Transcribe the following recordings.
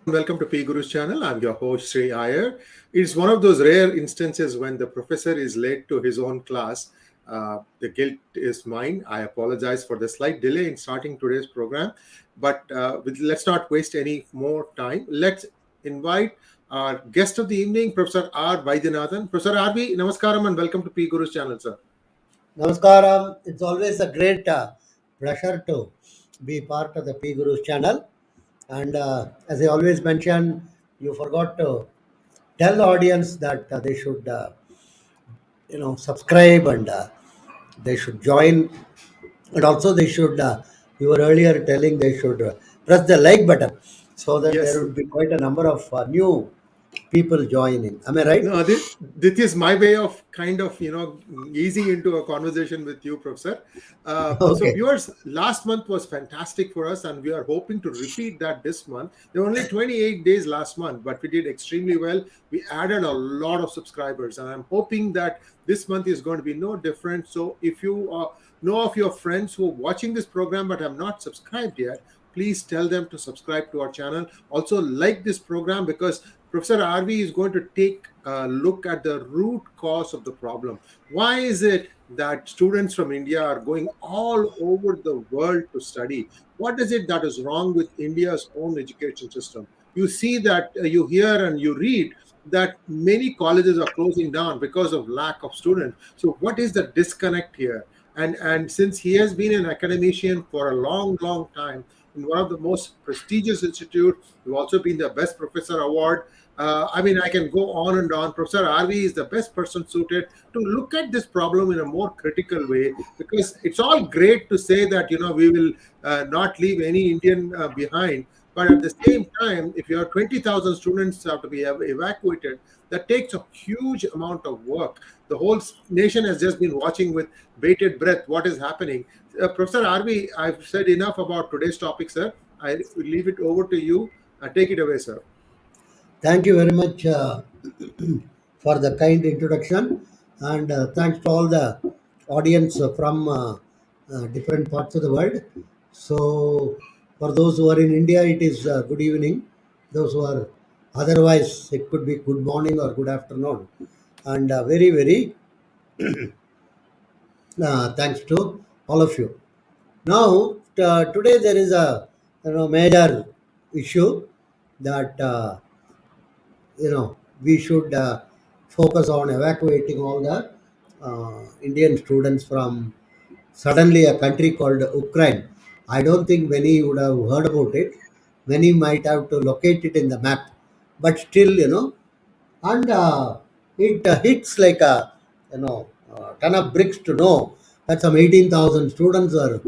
Welcome to PGurus channel. I'm your host Sri Iyer. It's one of those rare instances when the professor is late to his own class. The guilt is mine. I apologize for the slight delay in starting today's program, but let's not waste any more time. Let's invite our guest of the evening, Professor R. Vaidyanathan. Professor R.V., namaskaram and welcome to PGurus channel, sir. Namaskaram. It's always a great pleasure to be part of the PGurus channel. And as I always mention, you forgot to tell the audience that they should, subscribe and they should join. And also they should, you were earlier telling they should press the like button so that Yes. there would be quite a number of new people joining. Am I right? No, this is my way of kind of, easing into a conversation with you, Professor. So, Okay. viewers, last month was fantastic for us, and we are hoping to repeat that this month. There were only 28 days last month, but we did extremely well. We added a lot of subscribers, and I'm hoping that this month is going to be no different. So, if you know of your friends who are watching this program but have not subscribed yet, please tell them to subscribe to our channel. Also, like this program because Professor RV is going to take a look at the root cause of the problem. Why is it that students from India are going all over the world to study? What is it that is wrong with India's own education system? You see that, you hear and you read that many colleges are closing down because of lack of students. So, what is the disconnect here? And since he has been an academician for a long time in one of the most prestigious institutes, you've also been the Best Professor Award. I can go on and on. Professor RV is the best person suited to look at this problem in a more critical way, because it's all great to say that we will not leave any Indian behind, but at the same time, if you have 20,000 students have to be evacuated, that takes a huge amount of work. The whole nation has just been watching with bated breath what is happening. Professor RV, I've said enough about today's topic, sir. I will leave it over to you. Take it away, sir. Thank you very much for the kind introduction, and thanks to all the audience from different parts of the world. So, for those who are in India, it is good evening. Those who are otherwise, it could be good morning or good afternoon. And very thanks to all of you. Now, today there is a major issue that we should focus on evacuating all the Indian students from suddenly a country called Ukraine. I don't think many would have heard about it. Many might have to locate it in the map, but still, and it hits like a ton of bricks to know that some 18,000 students are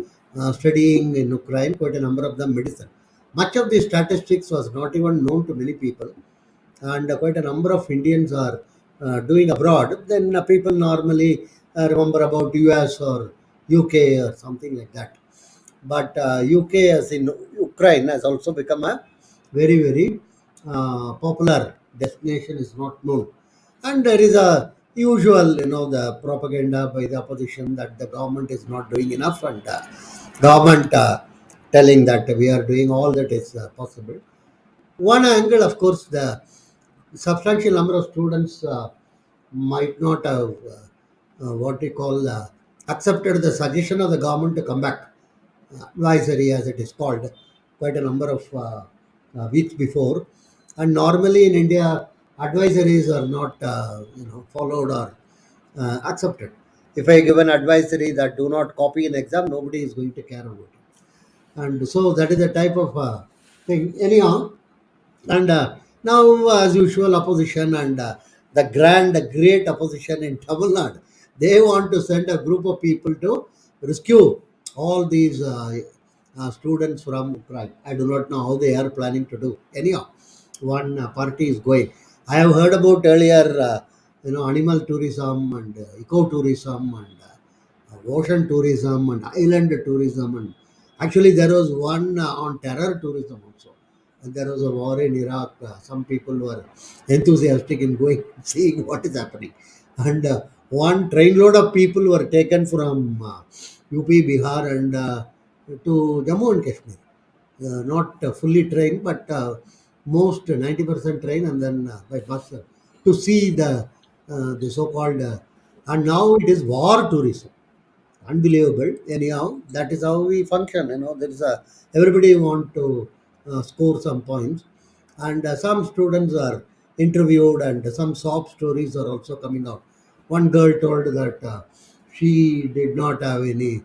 studying in Ukraine. Quite a number of them medicine. Much of the statistics was not even known to many people, and quite a number of Indians are doing abroad. Then people normally remember about US or UK or something like that. But UK, as in Ukraine, has also become a very popular destination. Is not known, and there is a usual, the propaganda by the opposition that the government is not doing enough, and government telling that we are doing all that is possible. One angle, of course, the substantial number of students might not have what we call accepted the suggestion of the government to come back, advisory as it is called, quite a number of weeks before. And normally in India, advisories are not followed or accepted. If I give an advisory that do not copy an exam, nobody is going to care about it. And so that is a type of thing. Anyhow, and now, as usual, opposition and the great opposition in Tamil Nadu, they want to send a group of people to rescue all these students from Ukraine. I do not know how they are planning to do. Anyhow, one party is going. I have heard about earlier, animal tourism and ecotourism and ocean tourism and island tourism, and actually there was one on terror tourism also. And there was a war in Iraq. Some people were enthusiastic in going, seeing what is happening. And one trainload of people were taken from UP, Bihar, and to Jammu and Kashmir. Not fully trained, but most 90% train and then by bus to see the so-called and now it is war tourism. Unbelievable. Anyhow, that is how we function. There is a everybody want to score some points, and some students are interviewed, and some sob stories are also coming out. One girl told that she did not have any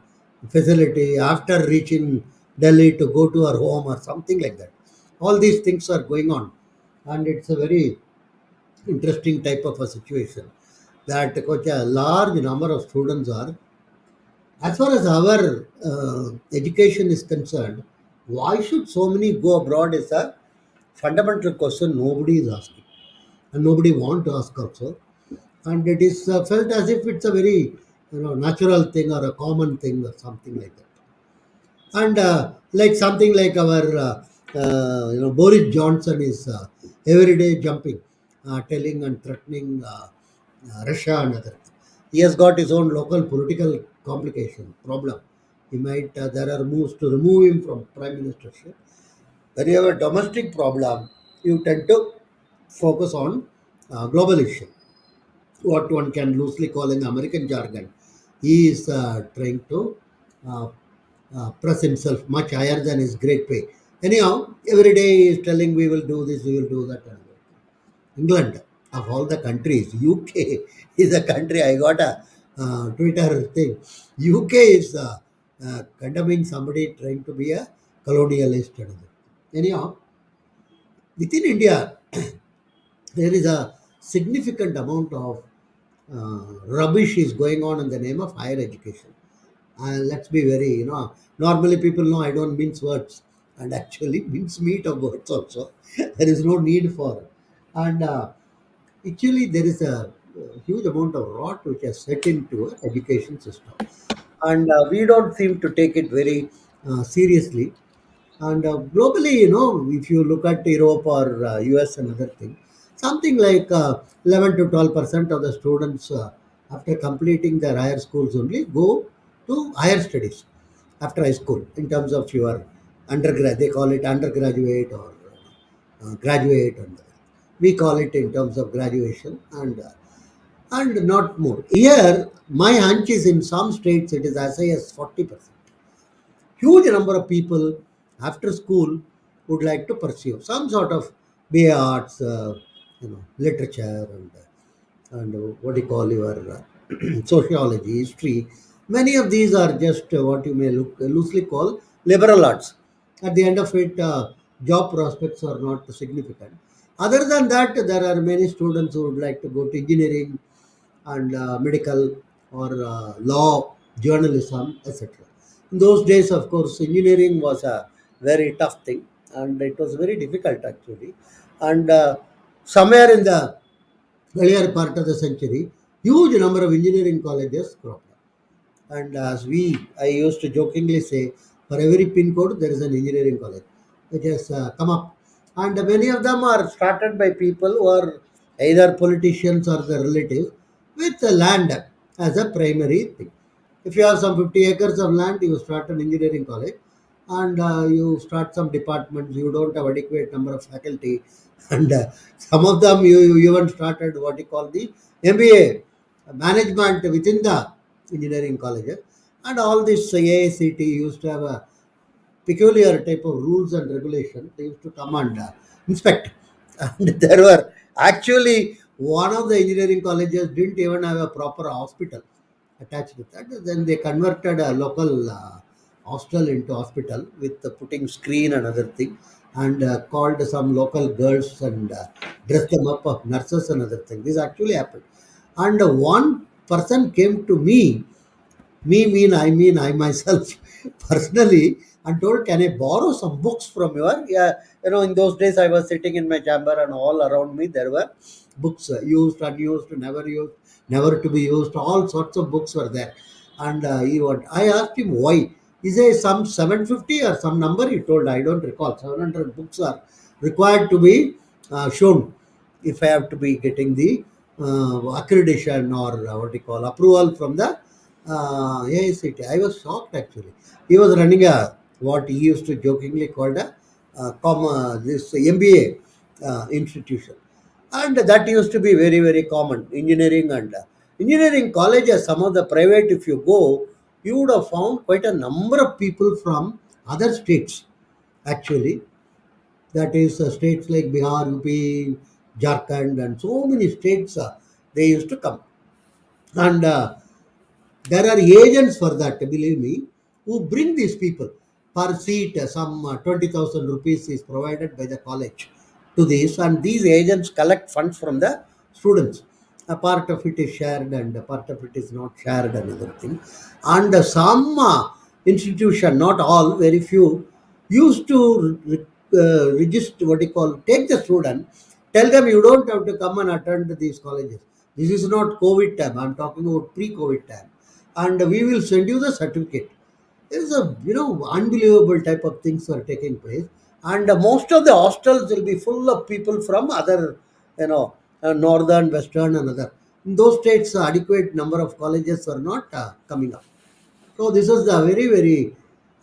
facility after reaching Delhi to go to her home or something like that. All these things are going on, and it's a very interesting type of a situation that a large number of students are. As far as our education is concerned, why should so many go abroad is a fundamental question nobody is asking, and nobody want to ask also. And it is felt as if it's a very natural thing or a common thing or something like that. And like something like our Boris Johnson is every day jumping, telling and threatening Russia and other. He has got his own local political complication problem. He might there are moves to remove him from prime ministership. When you have a domestic problem, you tend to focus on global issue, what one can loosely call in American jargon. He is trying to uh, press himself much higher than his great pay. Anyhow, every day he is telling we will do this, we will do that. England, of all the countries, UK is a country. I got a Twitter thing. UK is condemning somebody trying to be a colonialist. Anyhow, within India, there is a significant amount of rubbish is going on in the name of higher education. Let's be very, normally people know I don't mince words and actually mince meat of words also. There is no need for it. And actually, there is a huge amount of rot which has set into our education system. And we don't seem to take it very seriously. And globally, if you look at Europe or US and other things, something like 11 to 12% of the students after completing their higher schools only go to higher studies after high school in terms of your undergrad. They call it undergraduate or graduate. And we call it in terms of graduation and not more. Here, my hunch is in some states it is as high as 40%. Huge number of people after school would like to pursue some sort of BA arts, literature and what do you call your sociology, history. Many of these are just what you may loosely call liberal arts. At the end of it, job prospects are not significant. Other than that, there are many students who would like to go to engineering and medical or law, journalism, etc. In those days, of course, engineering was a very tough thing and it was very difficult actually. And somewhere in the earlier part of the century, huge number of engineering colleges cropped up. And I used to jokingly say, for every pin code, there is an engineering college which has come up. And many of them are started by people who are either politicians or their relatives with the land as a primary thing. If you have some 50 acres of land, you start an engineering college and you start some departments, you don't have adequate number of faculty. And some of them, you even started what you call the MBA management within the engineering colleges. And all this AICT used to have a peculiar type of rules and regulations. They used to come and inspect. And there were actually one of the engineering colleges didn't even have a proper hospital attached with that. Then they converted a local hostel into hospital with putting screen and other thing, and called some local girls and dressed them up of nurses and other thing. This actually happened. And one person came to me, I myself personally, and told, can I borrow some books from your? Yeah, in those days I was sitting in my chamber and all around me there were books, used, unused, never used, never to be used. All sorts of books were there. And I asked him why. He says some 750 or some number he told. I don't recall. 700 books are required to be shown if I have to be getting the accreditation or what you call approval from the AICT. I was shocked actually. He was running a what he used to jokingly called a this MBA institution. And that used to be very, very common. Engineering and engineering colleges, some of the private, if you go, you would have found quite a number of people from other states, actually. That is states like Bihar, UP, Jharkhand, and so many states, they used to come. And there are agents for that, believe me, who bring these people. Per seat, some 20,000 rupees is provided by the college to this, and these agents collect funds from the students. A part of it is shared, and a part of it is not shared, another thing. And some institution, not all, very few, used to register, what you call, take the student, tell them you don't have to come and attend these colleges. This is not COVID time. I'm talking about pre-COVID time, and we will send you the certificate. There's a unbelievable type of things are taking place, and most of the hostels will be full of people from other, northern, western, and other. In those states, adequate number of colleges are not coming up. So this is the very, very,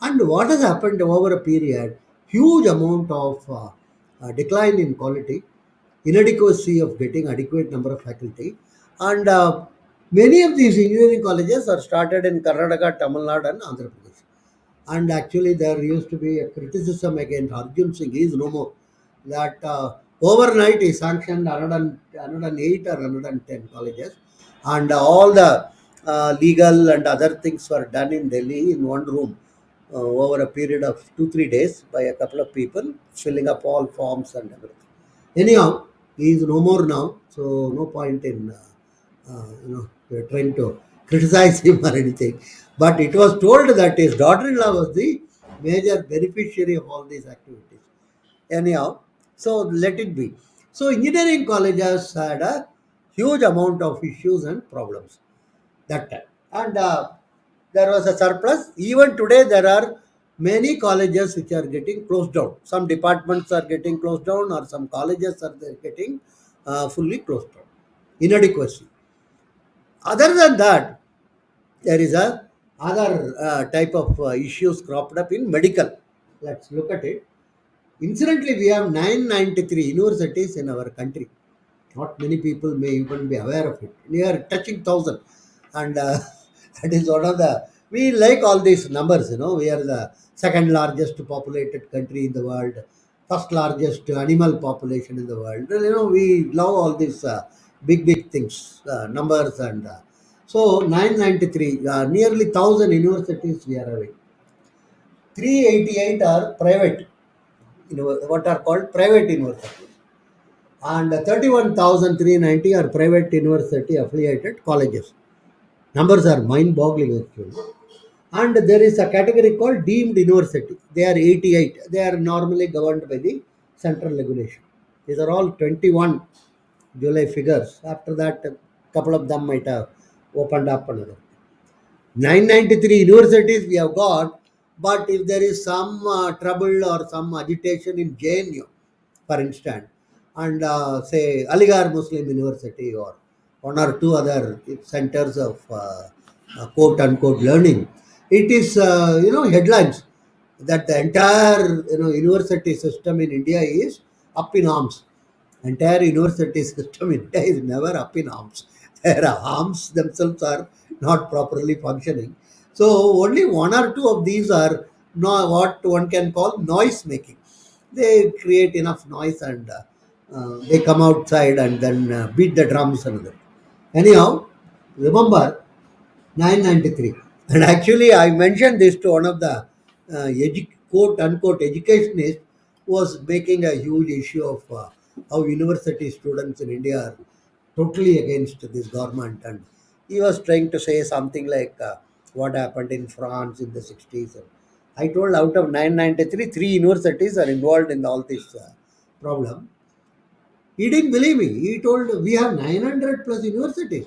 and what has happened over a period, huge amount of decline in quality, inadequacy of getting adequate number of faculty, and many of these engineering colleges are started in Karnataka, Tamil Nadu, and Andhra Pradesh. And actually, there used to be a criticism against Arjun Singh. He is no more. That overnight he sanctioned 108 or 110 colleges, and all the legal and other things were done in Delhi in one room over a period of 2 3 days by a couple of people, filling up all forms and everything. Anyhow, he is no more now, so no point in we're trying to criticize him or anything. But it was told that his daughter-in-law was the major beneficiary of all these activities. Anyhow, so let it be. So engineering colleges had a huge amount of issues and problems that time, and there was a surplus. Even today, there are many colleges which are getting closed down. Some departments are getting closed down, or some colleges are getting fully closed down. Inadequacy. Other than that, there is a other type of issues cropped up in medical. Let's look at it. Incidentally, we have 993 universities in our country. Not many people may even be aware of it. We are touching 1,000, and that is one of the. We like all these numbers. We are the second largest populated country in the world, first largest animal population in the world. Well, we love all these big things, numbers, and so 993, nearly 1,000 universities we are having. 388 are private, what are called private universities, and 31,390 are private university affiliated colleges. Numbers are mind-boggling actually. And there is a category called deemed university. They are 88. They are normally governed by the central regulation. These are all 21 July figures. After that, a couple of them might have opened up another. 993 universities we have got, but if there is some trouble or some agitation in JNU, for instance, and say Aligarh Muslim University or one or two other centers of quote unquote learning, it is headlines that the entire university system in India is up in arms. Entire university system in India is never up in arms. Their arms themselves are not properly functioning. So only one or two of these are what one can call noise making. They create enough noise, and they come outside and then beat the drums and other. Anyhow, remember 993. And actually, I mentioned this to one of the quote unquote educationists who was making a huge issue of how university students in India are totally against this government. And he was trying to say something like what happened in France in the 60s. I told out of 993, three universities are involved in all this problem. He didn't believe me. He told we have 900 plus universities.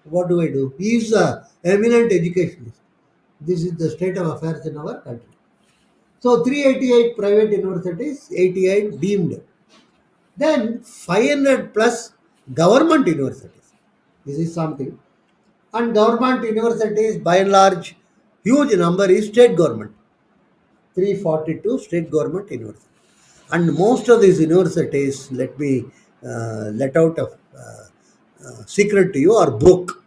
What do I do? He is a eminent educationist. This is the state of affairs in our country. So 388 private universities, 88 deemed. Then 500 plus government universities. This is something. And government universities, by and large, huge number is state government. 342 state government universities. And most of these universities, let me let out a secret to you, are broke.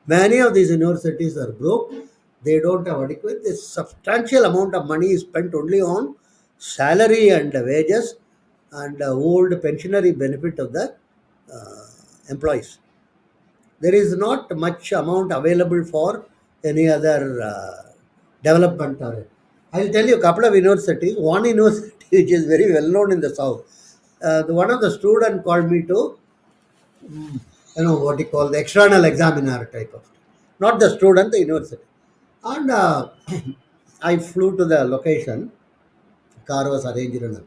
Many of these universities are broke. They don't have adequate. This substantial amount of money is spent only on salary and wages and old pensionary benefit of the uh, employees. There is not much amount available for any other development. I'll tell you a couple of universities. One university which is very well known in the south. One of the student called me to, what you call the external examiner type of, not the student, the university. And I flew to the location. Car was arranged. And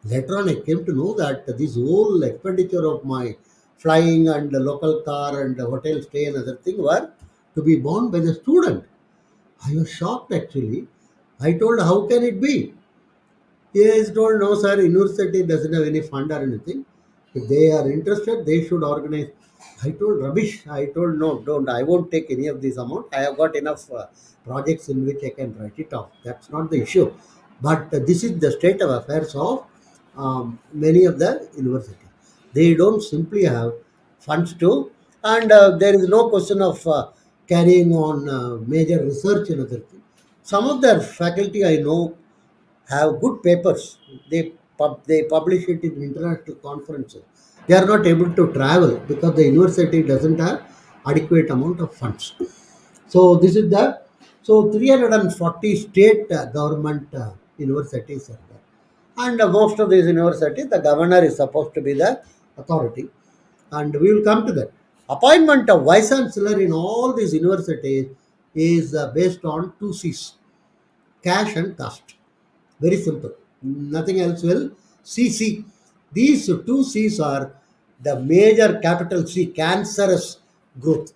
later on, I came to know that this whole expenditure of my flying and the local car and the hotel stay and other thing were to be borne by the student. I was shocked actually. I told, how can it be? He has told, no, sir, university doesn't have any fund or anything. If they are interested, they should organize. I told, rubbish. I told, no, don't. I won't take any of this amount. I have got enough projects in which I can write it off. That's not the issue. But this is the state of affairs of many of the universities. They don't simply have funds to, and there is no question of carrying on major research and other things. Some of their faculty I know have good papers. They publish it in international conferences. They are not able to travel because the university doesn't have adequate amount of funds. So this is the, so 340 state government universities are there, and most of these universities the governor is supposed to be the authority, and we will come to that. Appointment of vice chancellor in all these universities is based on two C's: cash and caste. Very simple. Nothing else will. CC. These two C's are the major capital C cancerous growth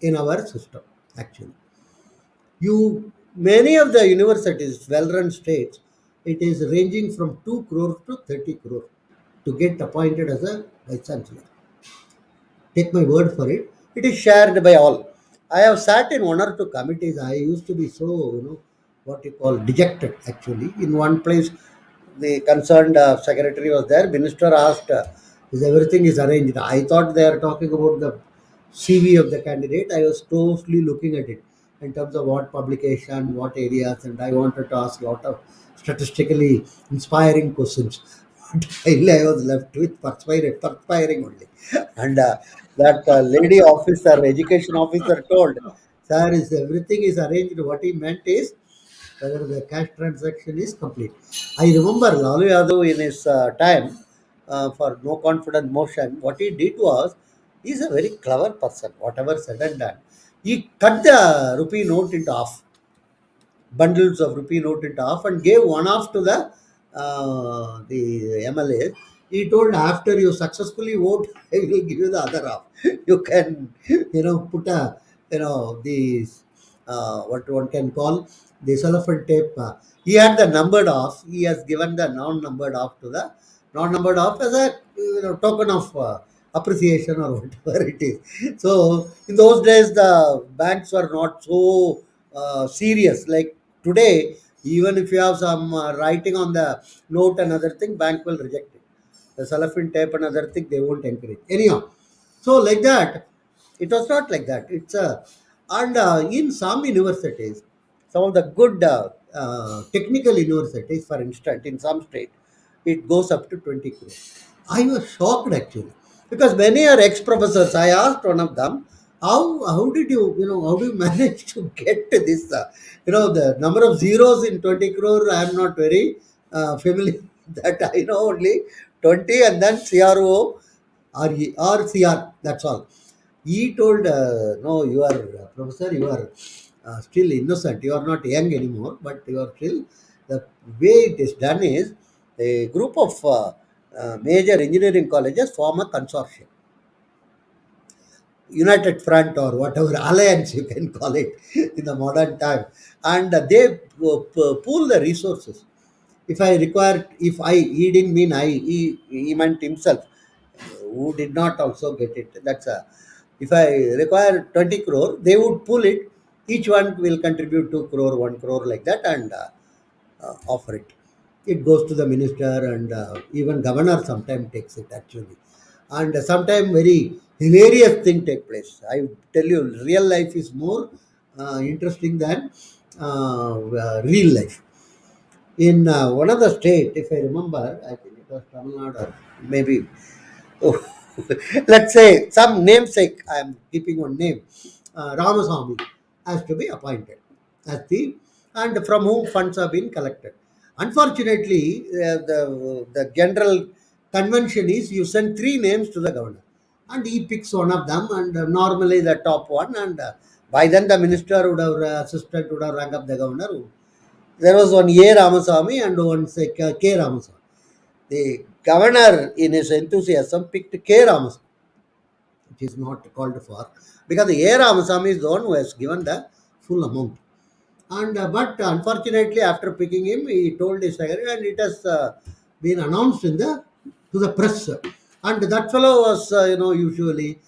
in our system. Actually, you many of the universities, well-run states, it is ranging from 2 crore to 30 crore to get appointed as a vice chancellor. Take my word for it. It is shared by all. I have sat in one or two committees. I used to be so, what you call dejected actually. In one place, the concerned secretary was there. Minister asked, "Is everything is arranged?" I thought they are talking about the CV of the candidate. I was closely looking at it in terms of what publication, what areas, and I wanted to ask a lot of statistically inspiring questions. Finally, I was left with perspiring only. And that lady officer, education officer told, sir, is everything is arranged. What he meant is whether the cash transaction is complete. I remember Lalu Yadav in his time for no confidence motion, what he did was, he's a very clever person, whatever said and done. He cut the rupee note into half, bundles of rupee note into half, and gave one half to the MLA. He told, after you successfully vote, I will give you the other half. You can, put a, the what one can call the cellophane tape. He had the numbered off. He has given the non-numbered off to the non-numbered off as a token of appreciation or whatever it is. So in those days, the banks were not so serious like today. Even if you have some writing on the note and other thing, bank will reject it. The cellophane tape and other thing they won't encourage. Anyhow, so like that, it was not like that. It's a, and in some universities, some of the good technical universities, for instance, in some state, it goes up to 20 crores. I was shocked actually because many are ex-professors. I asked one of them, how did you, how do you manage to get to this? The number of zeros in 20 crore, I am not very familiar. That I know only 20 and then CRO or CR. That's all. He told, no, you are professor, you are still innocent. You are not young anymore, but you are still. The way it is done is a group of major engineering colleges form a consortium, united front or whatever alliance you can call it in the modern time, and they pool the resources. If I required, if I, he didn't mean I, he meant himself, who did not also get it. That's a, if I require 20 crore, they would pull it. Each one will contribute 2 crore, 1 crore like that, and offer it. it goes to the minister, and even governor sometimes takes it actually. And sometimes very hilarious thing take place. I tell you, real life is more interesting than real life. In one of the state, if I remember, I think it was Tamil Nadu, maybe. Oh, let's say some namesake. I am keeping one name. Ramaswamy has to be appointed as the, and from whom funds have been collected. Unfortunately, the general convention is you send three names to the governor, and he picks one of them, and normally the top one, and by then the minister would have assistant would have rang up the governor. There was one A. Ramaswamy and one say K. Ramaswamy. The governor, in his enthusiasm, picked K. Ramaswamy, which is not called for, because the A. Ramaswamy is the one who has given the full amount. And but unfortunately, after picking him, he told his secretary, and it has been announced in the to the press. And that fellow was, usually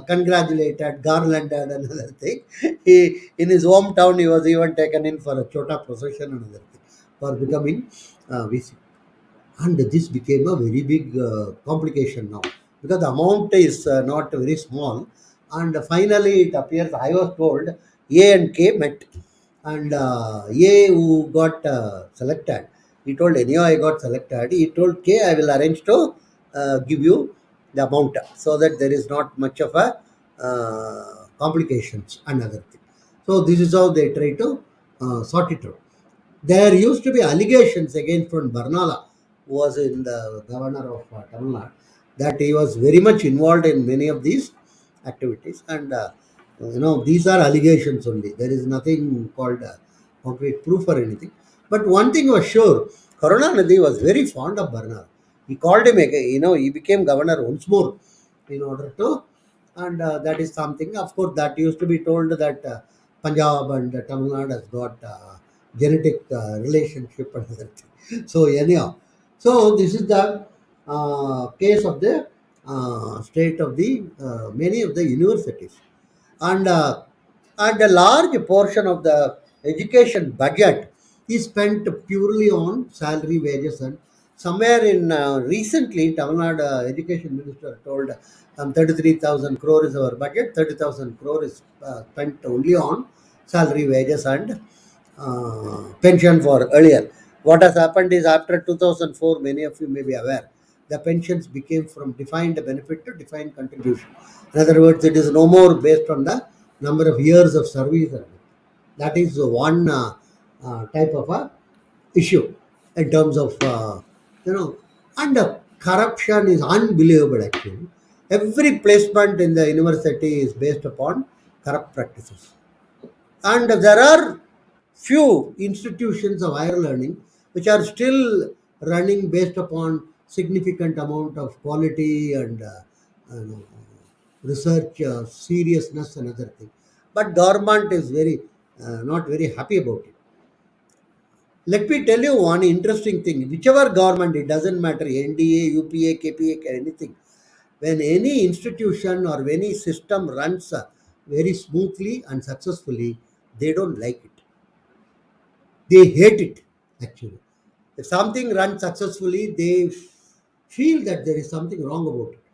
congratulated, garlanded, and another thing. He in his hometown, he was even taken in for a chota procession and another thing for becoming VC. And this became a very big complication now, because the amount is not very small. And finally it appears, I was told, A and K met, and A who got selected, he told, anyhow I got selected, he told K, I will arrange to give you the amount, so that there is not much of a complications, another thing. So this is how they try to sort it out. There used to be allegations against from Barnala, who was in the governor of Tamil Nadu, that he was very much involved in many of these activities. And these are allegations only. There is nothing called concrete proof or anything. But one thing was sure, Karunanidhi was very fond of Barnala. He called him again. He became governor once more in order to, and that is something. Of course, that used to be told that Punjab and Tamil Nadu has got genetic relationship and other thing. So anyhow, so this is the case of the state of the many of the universities, and a large portion of the education budget is spent purely on salary, wages, and somewhere in recently Tamil Nadu education minister told 33,000 crore is our budget, 30,000 crore is spent only on salary, wages, and pension for earlier. What has happened is after 2004, many of you may be aware, the pensions became from defined benefit to defined contribution. In other words, it is no more based on the number of years of service. That is one type of a issue in terms of and corruption is unbelievable actually. Every placement in the university is based upon corrupt practices, and there are few institutions of higher learning which are still running based upon significant amount of quality and you know, research seriousness and other thing. But government is very not very happy about it. Let me tell you one interesting thing. Whichever government, it doesn't matter, NDA, UPA, KPA, anything. When any institution or any system runs very smoothly and successfully, they don't like it. They hate it, actually. If something runs successfully, they feel that there is something wrong about it.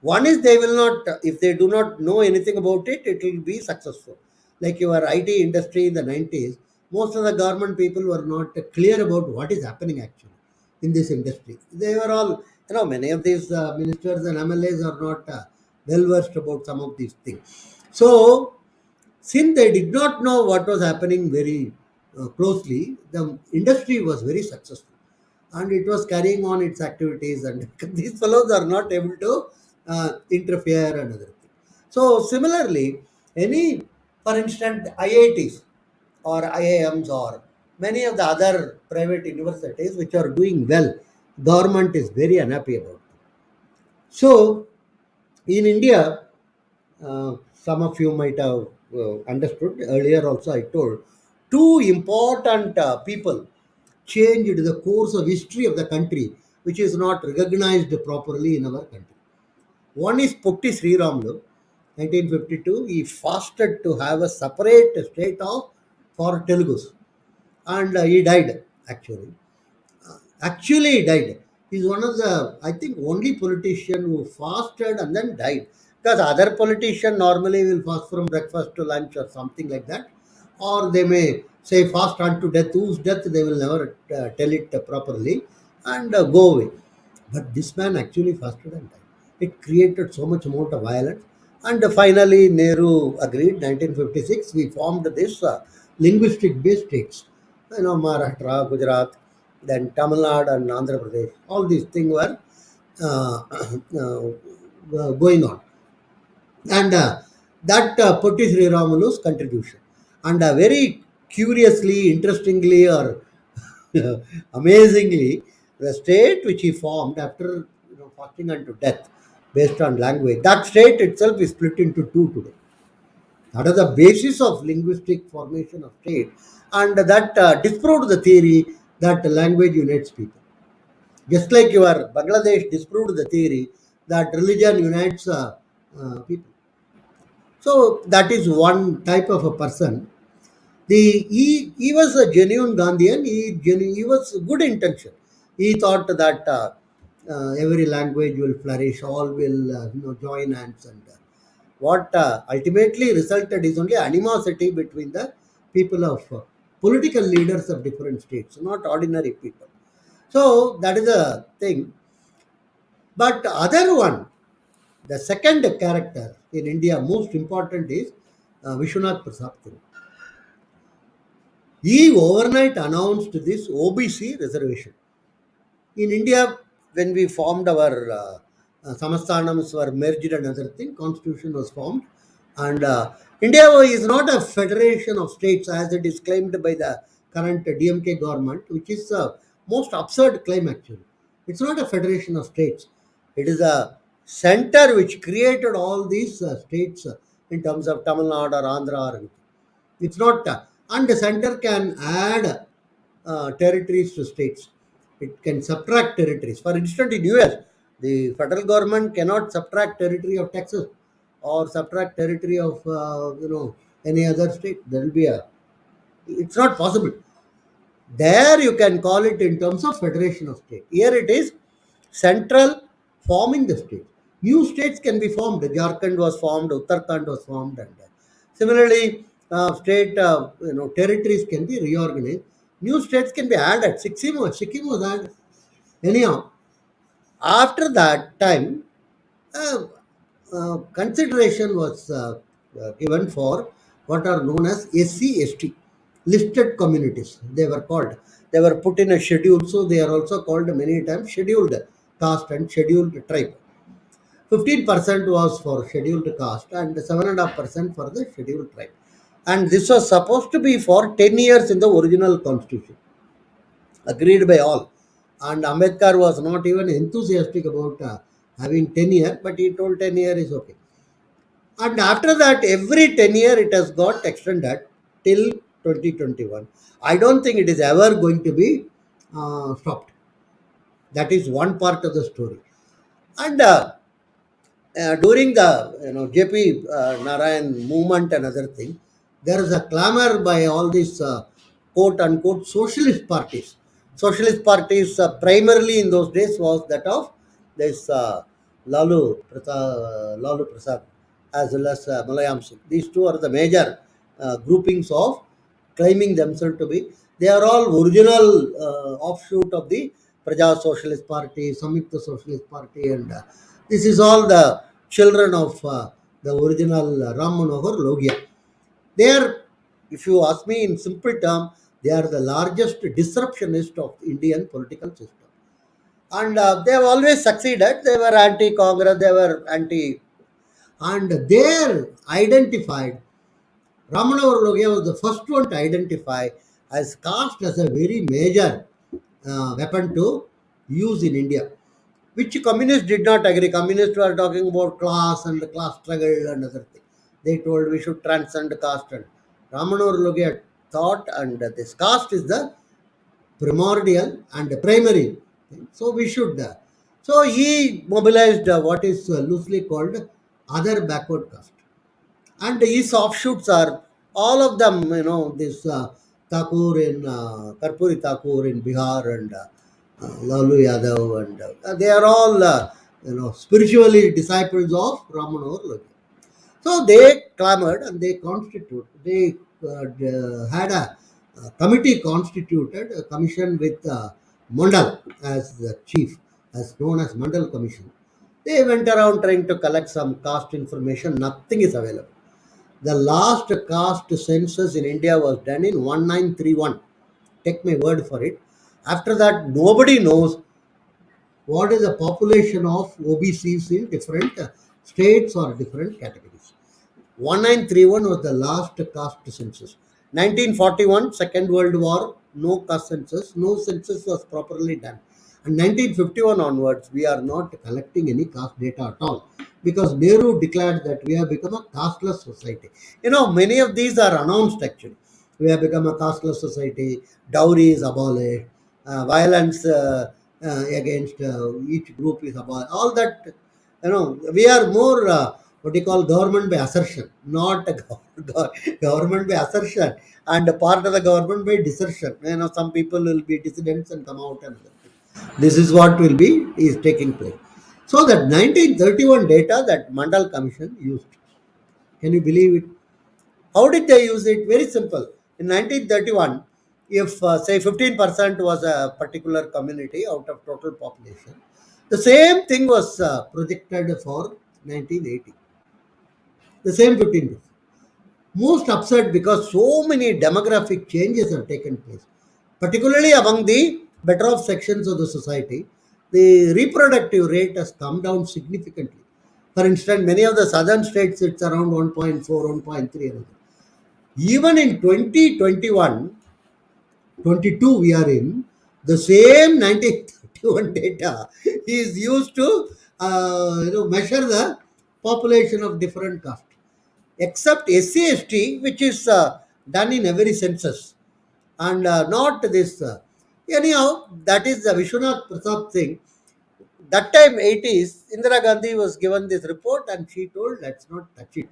One is they will not, if they do not know anything about it, it will be successful. Like your IT industry in the 90s, most of the government people were not clear about what is happening actually in this industry. They were all, many of these ministers and MLAs are not well versed about some of these things. So, since they did not know what was happening very closely, the industry was very successful and it was carrying on its activities, and these fellows are not able to interfere and other things. So similarly, any, for instance, IITs or IIMs or many of the other private universities which are doing well, government is very unhappy about. So in India, some of you might have understood earlier also I told, two important people changed the course of history of the country, which is not recognized properly in our country. One is Potti Sriramulu, 1952. He fasted to have a separate state of for Telugus, and he died actually. Actually he died. He's one of the, I think, only politician who fasted and then died. Because other politician normally will fast from breakfast to lunch or something like that, or they may say fast unto death, whose death they will never tell it properly, and go away. But this man actually fasted and died. It created so much amount of violence. And finally, Nehru agreed. 1956, we formed this linguistic-based states. Maharashtra, Gujarat, then Tamil Nadu and Andhra Pradesh. All these things were uh, going on, and that Potti Sriramulu's contribution. And very curiously, interestingly, or amazingly, the state which he formed after fasting unto death based on language, that state itself is split into two today. That is the basis of linguistic formation of state, and that disproved the theory that language unites people. Just like your Bangladesh disproved the theory that religion unites people. So that is one type of a person. He was a genuine Gandhian. He was good intention. He thought that every language will flourish, all will join hands, and what ultimately resulted is only animosity between the people of political leaders of different states, not ordinary people. So that is a thing. But other one, the second character in India, most important is Vishwanath Prasad. He overnight announced this OBC reservation. In India, when we formed our Samasthanams were merged and other thing, constitution was formed. And India is not a federation of states as it is claimed by the current DMK government, which is the most absurd claim actually. It's not a federation of states. It is a center which created all these states in terms of Tamil Nadu or Andhra or anything. It's not, and the center can add territories to states. It can subtract territories. For instance, in US, the federal government cannot subtract territory of Texas or subtract territory of any other state. There will be a. It's not possible. There you can call it in terms of federation of state. Here it is central forming the state. New states can be formed. Jharkhand was formed, Uttarakhand was formed, and similarly, state territories can be reorganized. New states can be added. Sikkim was added. Anyhow, after that time, uh, consideration was given for what are known as SC/ST, listed communities. They were called. They were put in a schedule, so they are also called many times scheduled caste and scheduled tribe. 15% was for scheduled caste and 7.5% for the scheduled tribe. And this was supposed to be for 10 years in the original constitution, agreed by all. And Ambedkar was not even enthusiastic about having 10 year, but he told 10 year is okay. And after that, every 10 year it has got extended till 2021. I don't think it is ever going to be stopped. That is one part of the story. And during the JP Narayan movement and other thing, there is a clamor by all these quote unquote socialist parties. Socialist parties primarily in those days was that of this Lalu Prasad as well as Malayam Singh. These two are the major groupings of claiming themselves to be. They are all original offshoot of the Praja Socialist Party, Samyukta Socialist Party, and this is all the children of the original Ram Manohar Lohia. They are, if you ask me in simple term, they are the largest disruptionist of Indian political system. And they have always succeeded. They were anti-Congress, they were anti, and they identified. Ramanavar Lohia was the first one to identify as caste as a very major weapon to use in India, which communists did not agree. Communists were talking about class and class struggle and other things. They told we should transcend caste. And Ramanavar Lohia thought, and this caste is the primordial and primary thing. So we should. So he mobilized what is loosely called other backward caste, and his offshoots are all of them. This Thakur in Karpuri Thakur in Bihar, and Lalu Yadav, and they are all spiritually disciples of Manohar Lohia. So they clamored and they had a committee constituted, a commission with Mandal as the chief, as known as Mandal Commission. They went around trying to collect some caste information. Nothing is available. The last caste census in India was done in 1931. Take my word for it. After that, nobody knows what is the population of OBCs in different states or different categories. 1931 was the last caste census. 1941, Second World War, no caste census, no census was properly done. And 1951 onwards, we are not collecting any caste data at all because Nehru declared that we have become a casteless society. Many of these are announced actually. We have become a casteless society, dowry is abolished, violence against each group is abolished. All that, we are more what you call government by assertion, not a government by assertion, and a part of the government by desertion. Some people will be dissidents and come out and this is what will be is taking place. So that 1931 data that Mandal Commission used, can you believe it? How did they use it? Very simple. In 1931, if say 15% was a particular community out of total population, the same thing was projected for 1980. The same 15%. Most upset because so many demographic changes have taken place, particularly among the better off sections of the society. The reproductive rate has come down significantly. For instance, many of the southern states it's around 1.4, 1.3. Even in 2021, 22 we are in, the same 1931 data is used to measure the population of different castes except SC/ST, which is done in every census, and not this. Anyhow, that is the Vishwanath Pratap thing. That time, 80s, Indira Gandhi was given this report and she told, let's not touch it.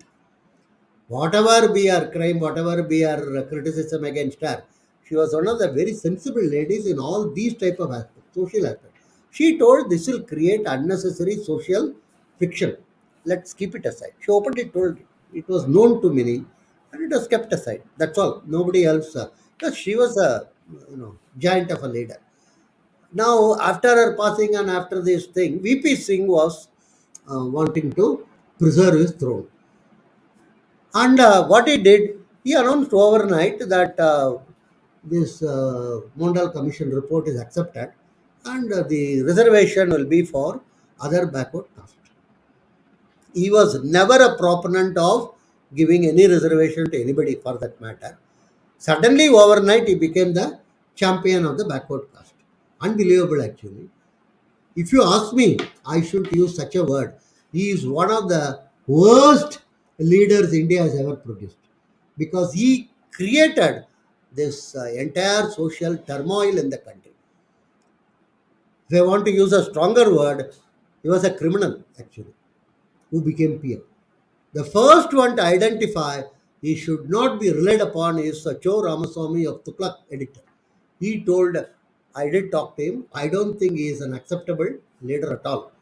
Whatever be her crime, whatever be her criticism against her, she was one of the very sensible ladies in all these type of aspects, social aspects. She told this will create unnecessary social friction. Let's keep it aside. She openly told it. It was known to many, and it was kept aside. That's all. Nobody else. Because she was a giant of a leader. Now, after her passing and after this thing, V.P.Singh was wanting to preserve his throne. And what he did, he announced overnight that this Mondal Commission report is accepted and the reservation will be for other backward caste. He was never a proponent of giving any reservation to anybody for that matter. Suddenly, overnight, he became the champion of the backward caste. Unbelievable, actually. If you ask me, I should use such a word. He is one of the worst leaders India has ever produced because he created this entire social turmoil in the country. If I want to use a stronger word, he was a criminal actually who became PM. The first one to identify he should not be relied upon is Cho Ramaswamy of Tuklak editor. He told, I did talk to him, I don't think he is an acceptable leader at all.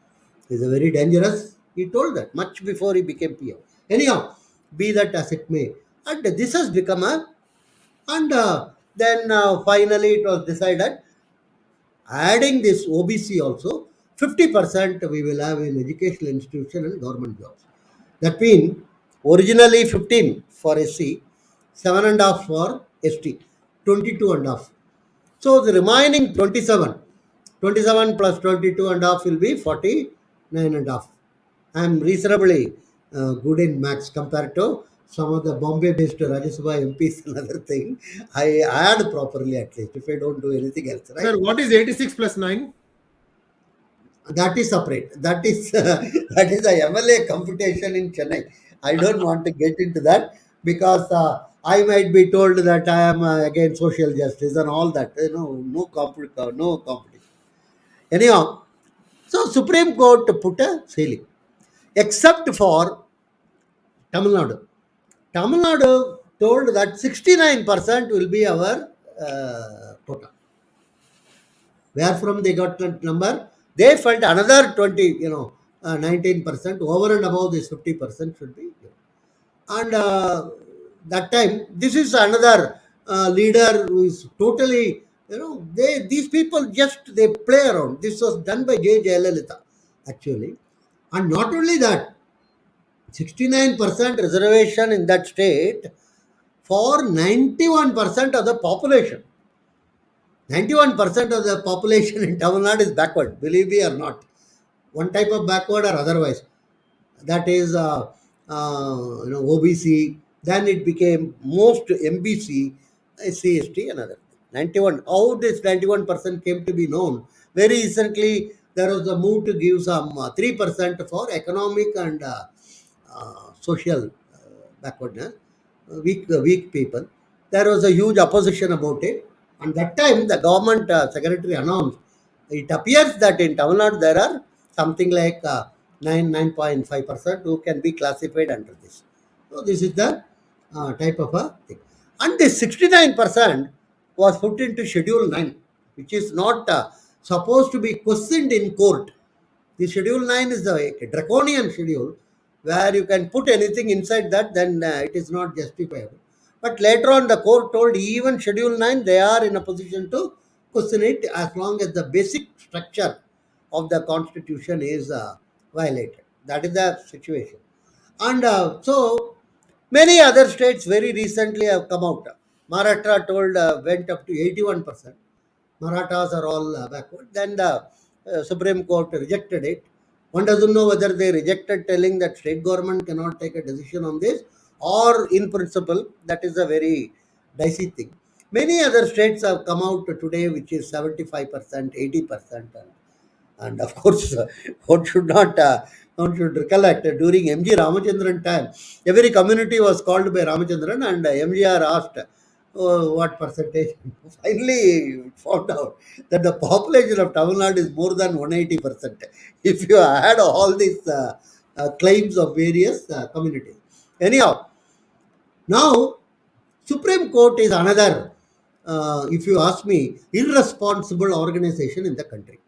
He is a very dangerous. He told that much before he became PM. Anyhow, be that as it may. And this has become a, and then finally it was decided, adding this OBC also, 50% we will have in educational institution and government jobs. That means originally 15 for SC, 7.5 for ST, 22.5. So the remaining 27, 27 plus 22.5 will be 49.5. I am reasonably good in maths compared to some of the Bombay-based Rajya Sabha MPs. Another thing, I add properly at least if I don't do anything else, right? Sir, what is 86 plus 9? That is separate. That is that is a MLA computation in Chennai. I don't want to get into that because I might be told that I am against social justice and all that. No competition. Anyhow, so Supreme Court put a ceiling, except for Tamil Nadu. Tamil Nadu told that 69% will be our quota. Where from they got that number? They felt another 20, 19% over and above this 50% should be. And that time, this is another leader who is totally, these people just they play around. This was done by J. Jayalalitha, actually. And not only that, 69% reservation in that state for 91% of the population. 91% of the population in Tamil Nadu is backward, believe me or not. One type of backward or otherwise. That is, OBC. Then it became most MBC, SC, another. 91. How this 91% came to be known? Very recently, there was a move to give some 3% for economic and social backwardness, weak people. There was a huge opposition about it. And that time, the government secretary announced, it appears that in Tamil Nadu there are something like 9.5% who can be classified under this. So this is the type of a thing. And this 69% was put into Schedule 9, which is not supposed to be questioned in court. The Schedule 9 is the draconian schedule where you can put anything inside that, then it is not justifiable. But later on, the court told even Schedule 9, they are in a position to question it as long as the basic structure of the constitution is violated. That is the situation. And so many other states very recently have come out. Maharashtra told went up to 81%. Marathas are all backward. Then the Supreme Court rejected it. One doesn't know whether they rejected telling that state government cannot take a decision on this or in principle. That is a very dicey thing. Many other states have come out today, which is 75%, 80%. And of course, one should not, one should recollect during M.G. Ramachandran time, every community was called by Ramachandran and MGR asked what percentage. Finally, found out that the population of Tamil Nadu is more than 180%. If you add all these claims of various communities. Anyhow, now Supreme Court is another, if you ask me, irresponsible organization in the country.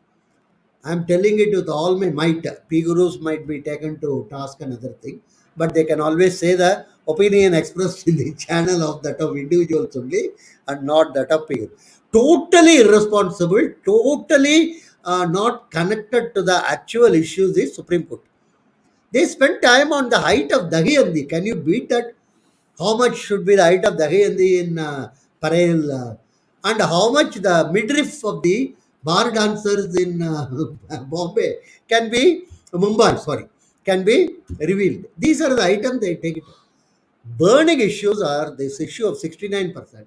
I am telling it with all my might. PGurus might be taken to task another thing, but they can always say the opinion expressed in the channel of that of individuals only and not that of PGurus. Totally irresponsible, totally not connected to the actual issues is Supreme Court. They spend time on the height of Dahi. Can you beat that? How much should be the height of Dahi in Parel? And how much the midriff of the bar dancers in Bombay can be, Mumbai, sorry, can be revealed. These are the items they take it. Burning issues are this issue of 69%,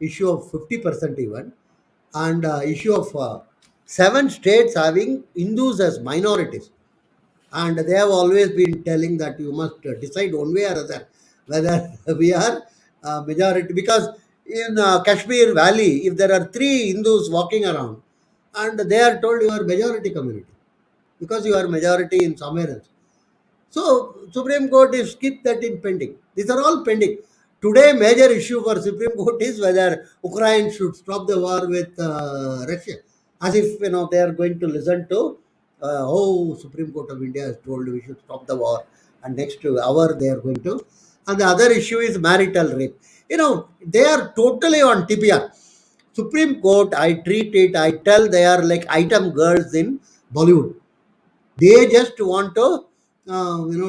issue of 50% even, and issue of 7 states having Hindus as minorities. And they have always been telling that you must decide one way or other whether we are majority. Because in Kashmir Valley, if there are 3 Hindus walking around, and they are told you are majority community because you are majority in somewhere else. So Supreme Court is keep that in pending. These are all pending. Today, major issue for Supreme Court is whether Ukraine should stop the war with Russia, as if they are going to listen to Supreme Court of India has told we should stop the war, and next hour they are going to. And the other issue is marital rape. They are totally on TPR. Supreme Court, I treat it, I tell they are like item girls in Bollywood. They just want to,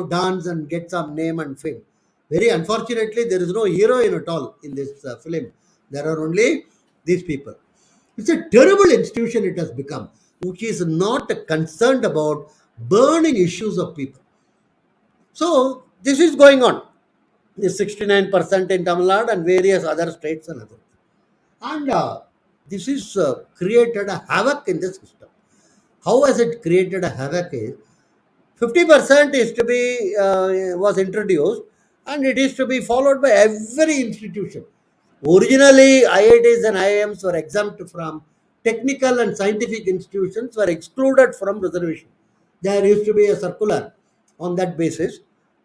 dance and get some name and fame. Very unfortunately, there is no heroine at all in this film. There are only these people. It's a terrible institution it has become, which is not concerned about burning issues of people. So this is going on. This 69% in Tamil Nadu and various other states and others. And this is created a havoc in the system. How has it created a havoc is 50% is to be was introduced and it is to be followed by every institution. Originally, IITs and IIMs were exempt from technical and scientific institutions were excluded from reservation. There used to be a circular on that basis,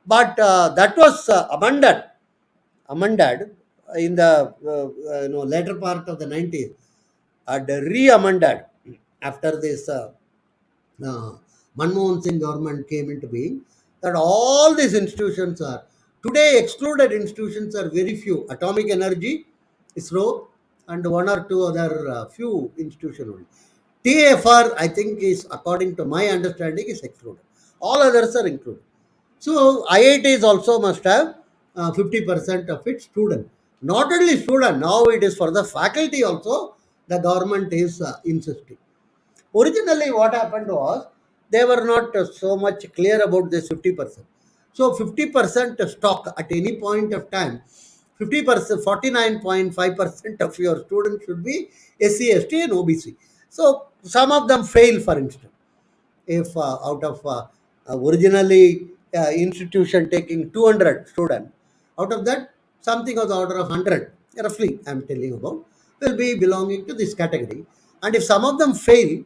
but that was amended in the later part of the 90s. had re-amended after this uh, Manmohan Singh government came into being, that all these institutions are today excluded. Institutions are very few. Atomic Energy, ISRO, and one or two other few institutions only. TFR, I think, is, according to my understanding, is excluded. All others are included. So IITs also must have 50% of its student. Not only student, now it is for the faculty also. The government is insisting. Originally, what happened was they were not so much clear about this 50%. So 50% stock at any point of time, 50%, 49.5% of your students should be SC, ST, and OBC. So some of them fail, for instance. If out of originally institution taking 200 students, out of that something of the order of 100, roughly I'm telling about, will be belonging to this category. And if some of them fail,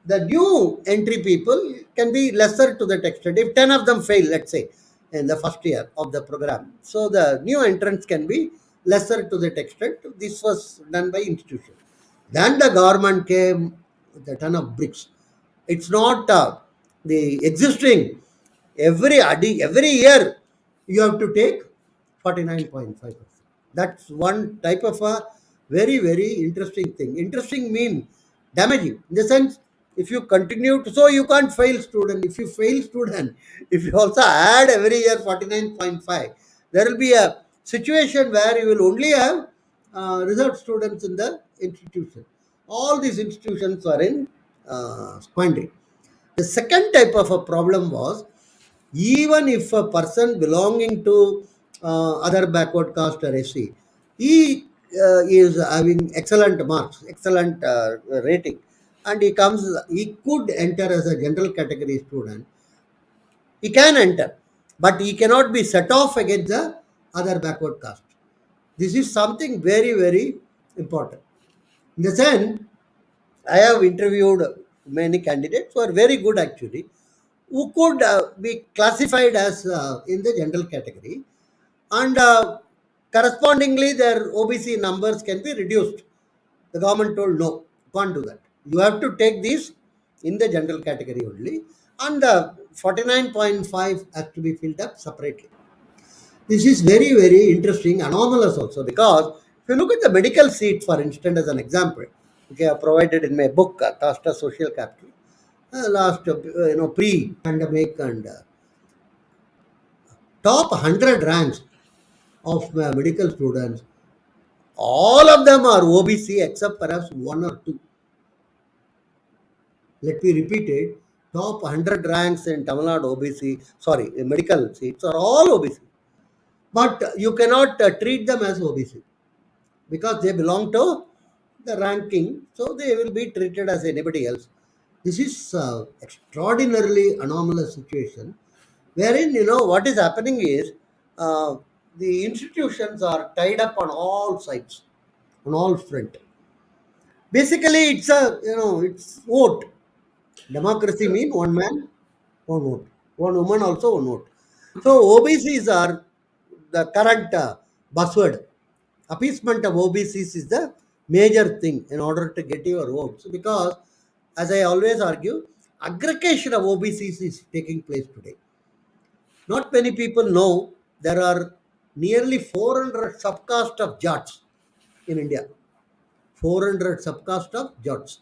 the new entry people can be lesser to that extent. If 10 of them fail, let's say, in the first year of the program, so the new entrants can be lesser to that extent. This was done by institution. Then the government came with a ton of bricks. It's not the existing. Every year you have to take 49.5%. That's one type of a very, very interesting thing. Interesting mean damaging. In the sense, if you continue to, so you can't fail student. If you fail student, if you also add every year 49.5, there will be a situation where you will only have reserved students in the institution. All these institutions are in squandering. The second type of a problem was, even if a person belonging to other backward caste or SC, he is having excellent marks, excellent rating, and he could enter as a general category student. He can enter, but he cannot be set off against the other backward caste. This is something very, very important. In the sense, I have interviewed many candidates who are very good actually, who could be classified as in the general category, and correspondingly their OBC numbers can be reduced. The government told no, can't do that. You have to take these in the general category only, and the 49.5 has to be filled up separately. This is very, very interesting, anomalous also, because if you look at the medical seat, for instance, as an example, okay, I provided in my book, Caste Social Capital, last, pre-pandemic, and top 100 ranks of medical students, all of them are OBC except perhaps one or two. Let me repeat it. Top 100 ranks in Tamil Nadu OBC, sorry, medical seats are all OBC. But you cannot treat them as OBC because they belong to the ranking, so they will be treated as anybody else. This is extraordinarily anomalous situation, wherein what is happening is uh, the institutions are tied up on all sides, on all front. Basically, it's a it's vote. Democracy So, mean one man, one vote, one woman also one vote. So OBCs are the current buzzword. Appeasement of OBCs is the major thing in order to get your votes, because, as I always argue, aggregation of OBCs is taking place today. Not many people know there are nearly 400 subcaste of Jats in India. 400 subcaste of Jats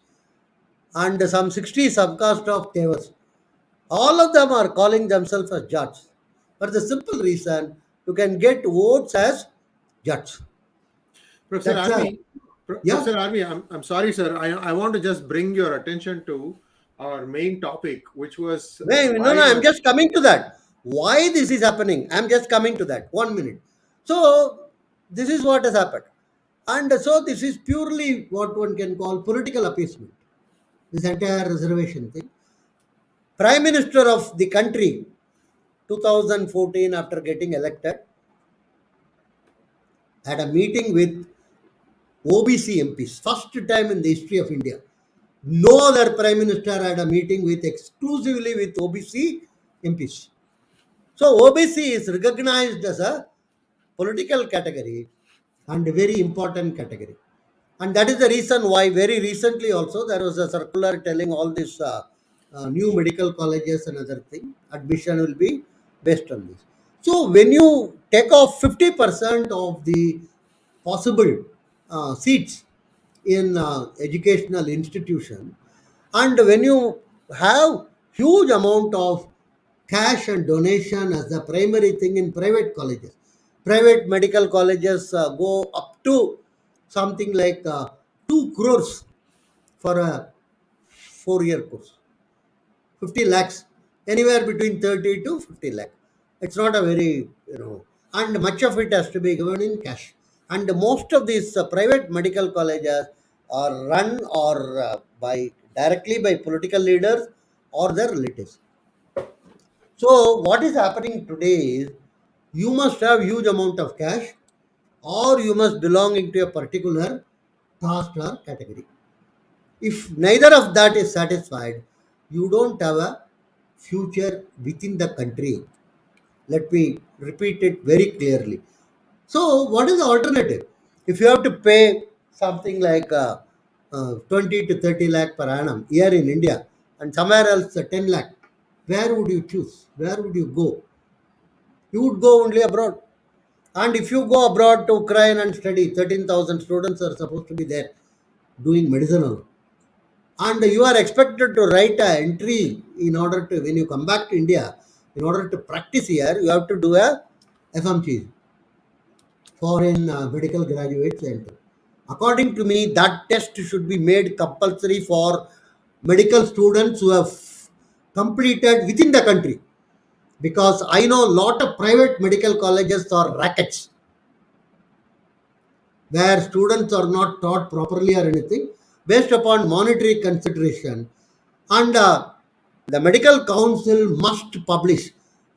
and some 60 subcaste of Tevas. All of them are calling themselves as Jats for the simple reason you can get votes as Jats. Professor That's a, Army, yeah. Professor Army, I'm sorry, sir. I want to just bring your attention to our main topic, which was Wait, no, why no, I'm the just coming to that. Why this is happening? I'm just coming to that. 1 minute. So, this is what has happened. And so, this is purely what one can call political appeasement. This entire reservation thing. Prime Minister of the country, 2014, after getting elected, had a meeting with OBC MPs. First time in the history of India. No other Prime Minister had a meeting with exclusively with OBC MPs. So OBC is recognized as a political category and a very important category. And that is the reason why very recently also there was a circular telling all these new medical colleges and other thing admission will be based on this. So when you take off 50% of the possible seats in educational institution, and when you have huge amount of cash and donation as the primary thing in private colleges, private medical colleges go up to something like 2 crores for a 4-year course, 50 lakhs, anywhere between 30 to 50 lakh. It's not a very, and much of it has to be given in cash. And most of these private medical colleges are run or by directly by political leaders or their relatives. So what is happening today is you must have huge amount of cash or you must belonging to a particular caste or category. If neither of that is satisfied, you don't have a future within the country. Let me repeat it very clearly. So, what is the alternative? If you have to pay something like 20 to 30 lakh per annum here in India and somewhere else 10 lakh, where would you choose? Where would you go? You would go only abroad. And if you go abroad to Ukraine and study, 13,000 students are supposed to be there doing medicinal. And you are expected to write a entry in order to, when you come back to India, in order to practice here, you have to do a FMG, foreign medical graduate center. According to me, that test should be made compulsory for medical students who have completed within the country. Because I know a lot of private medical colleges are rackets where students are not taught properly or anything based upon monetary consideration. And the medical council must publish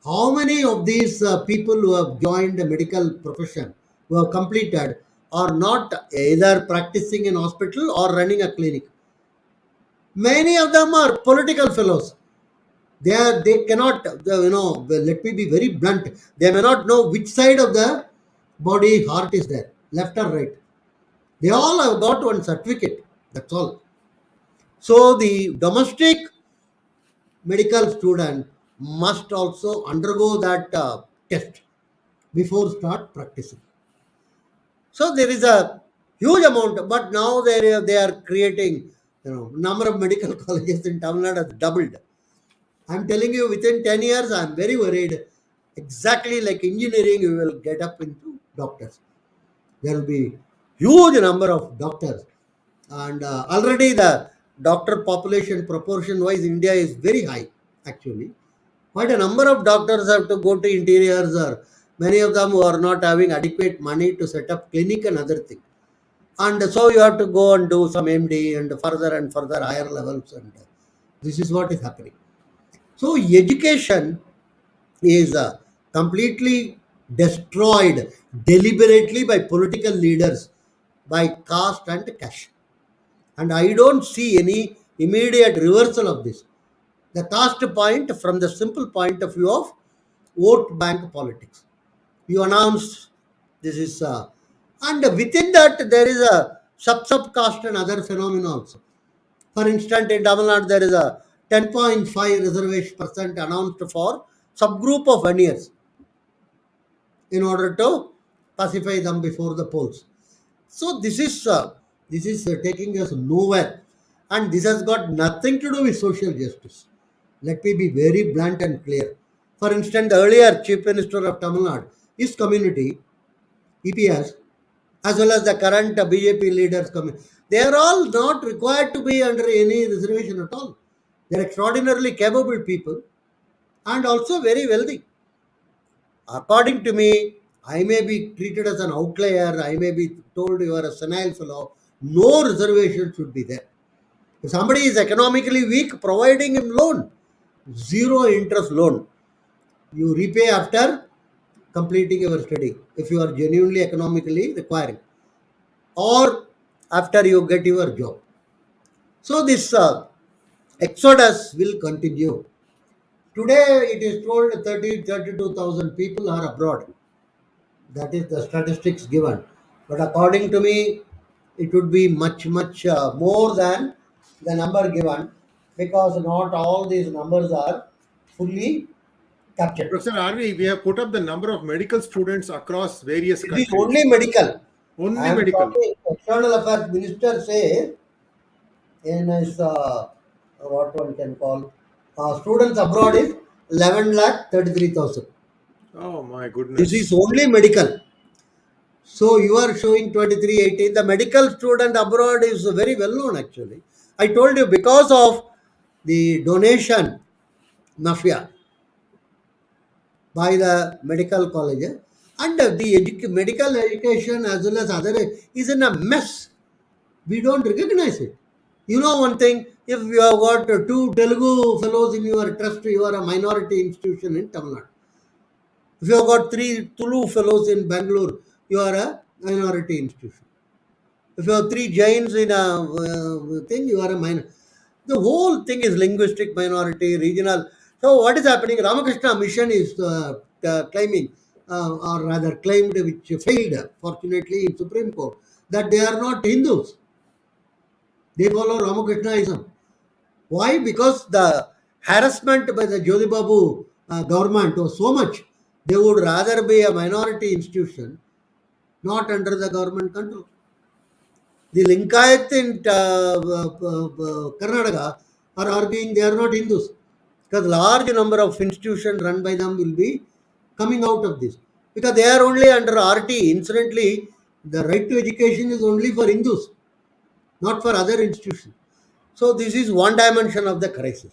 how many of these people who have joined the medical profession, who have completed, are not either practicing in hospital or running a clinic. Many of them are political fellows. They cannot, let me be very blunt. They may not know which side of the body heart is there, left or right. They all have got one certificate. That's all. So the domestic medical student must also undergo that test before start practicing. So there is a huge amount, but now they are creating, number of medical colleges in Tamil Nadu has doubled. I'm telling you, within 10 years, I'm very worried. Exactly like engineering, we will get up into doctors. There will be huge number of doctors, and already the doctor population proportion wise, India is very high actually. Quite a number of doctors have to go to interiors, or many of them who are not having adequate money to set up clinic and other thing. And so you have to go and do some MD and further higher levels, and this is what is happening. So education is completely destroyed deliberately by political leaders, by caste and cash. And I don't see any immediate reversal of this. The caste point from the simple point of view of vote bank politics. You announce this is, and within that there is a sub caste and other phenomena also. For instance, in Tamil Nadu there is a 10.5 reservation percent announced for subgroup of veneers in order to pacify them before the polls. So this is taking us nowhere, and this has got nothing to do with social justice. Let me be very blunt and clear. For instance, the earlier Chief Minister of Tamil Nadu, his community, EPS, as well as the current BJP leaders, they are all not required to be under any reservation at all. They are extraordinarily capable people and also very wealthy. According to me, I may be treated as an outlier. I may be told you are a senile fellow. No reservation should be there. If somebody is economically weak, providing him loan, zero interest loan. You repay after completing your study if you are genuinely economically requiring, or after you get your job. So this exodus will continue. Today it is told 32,000 people are abroad. That is the statistics given. But according to me, it would be much, much more than the number given, because not all these numbers are fully captured. Professor Arvi, we have put up the number of medical students across various This is countries. only medical. I Only am medical. talking external affairs minister says in his what one can call students abroad is 11 lakh 33,000. Oh my This is goodness. only medical. So you are showing 2380. The medical student abroad is very well known actually. I told you, because of the donation mafia by the medical college, and the medical education as well as other is in a mess. We don't recognize it. You know one thing, if you have got two Telugu fellows in your trust, you are a minority institution in Tamil Nadu. If you have got three Tulu fellows in Bangalore, you are a minority institution. If you have three Jains in a thing, you are a minor. The whole thing is linguistic minority, regional. So what is happening? Ramakrishna Mission is claiming, or rather claimed, which failed, fortunately, in Supreme Court, that they are not Hindus. They follow Ramakrishnaism. Why? Because the harassment by the Jyoti Babu government was so much, they would rather be a minority institution, not under the government control. The Linkayat in Karnataka are arguing they are not Hindus, because large number of institutions run by them will be coming out of this, because they are only under RT. Incidentally, the right to education is only for Hindus, not for other institutions. So this is one dimension of the crisis.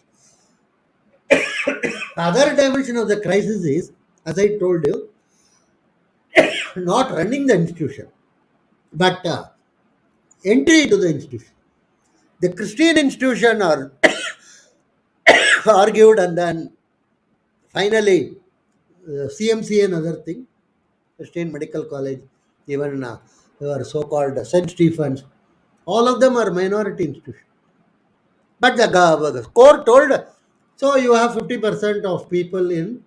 Other dimension of the crisis is, as I told you, not running the institution, but entry to the institution. The Christian institution are argued, and then finally CMC and other thing, Christian Medical College, even your so-called St. Stephens, all of them are minority institutions. But the court told, so you have 50% of people in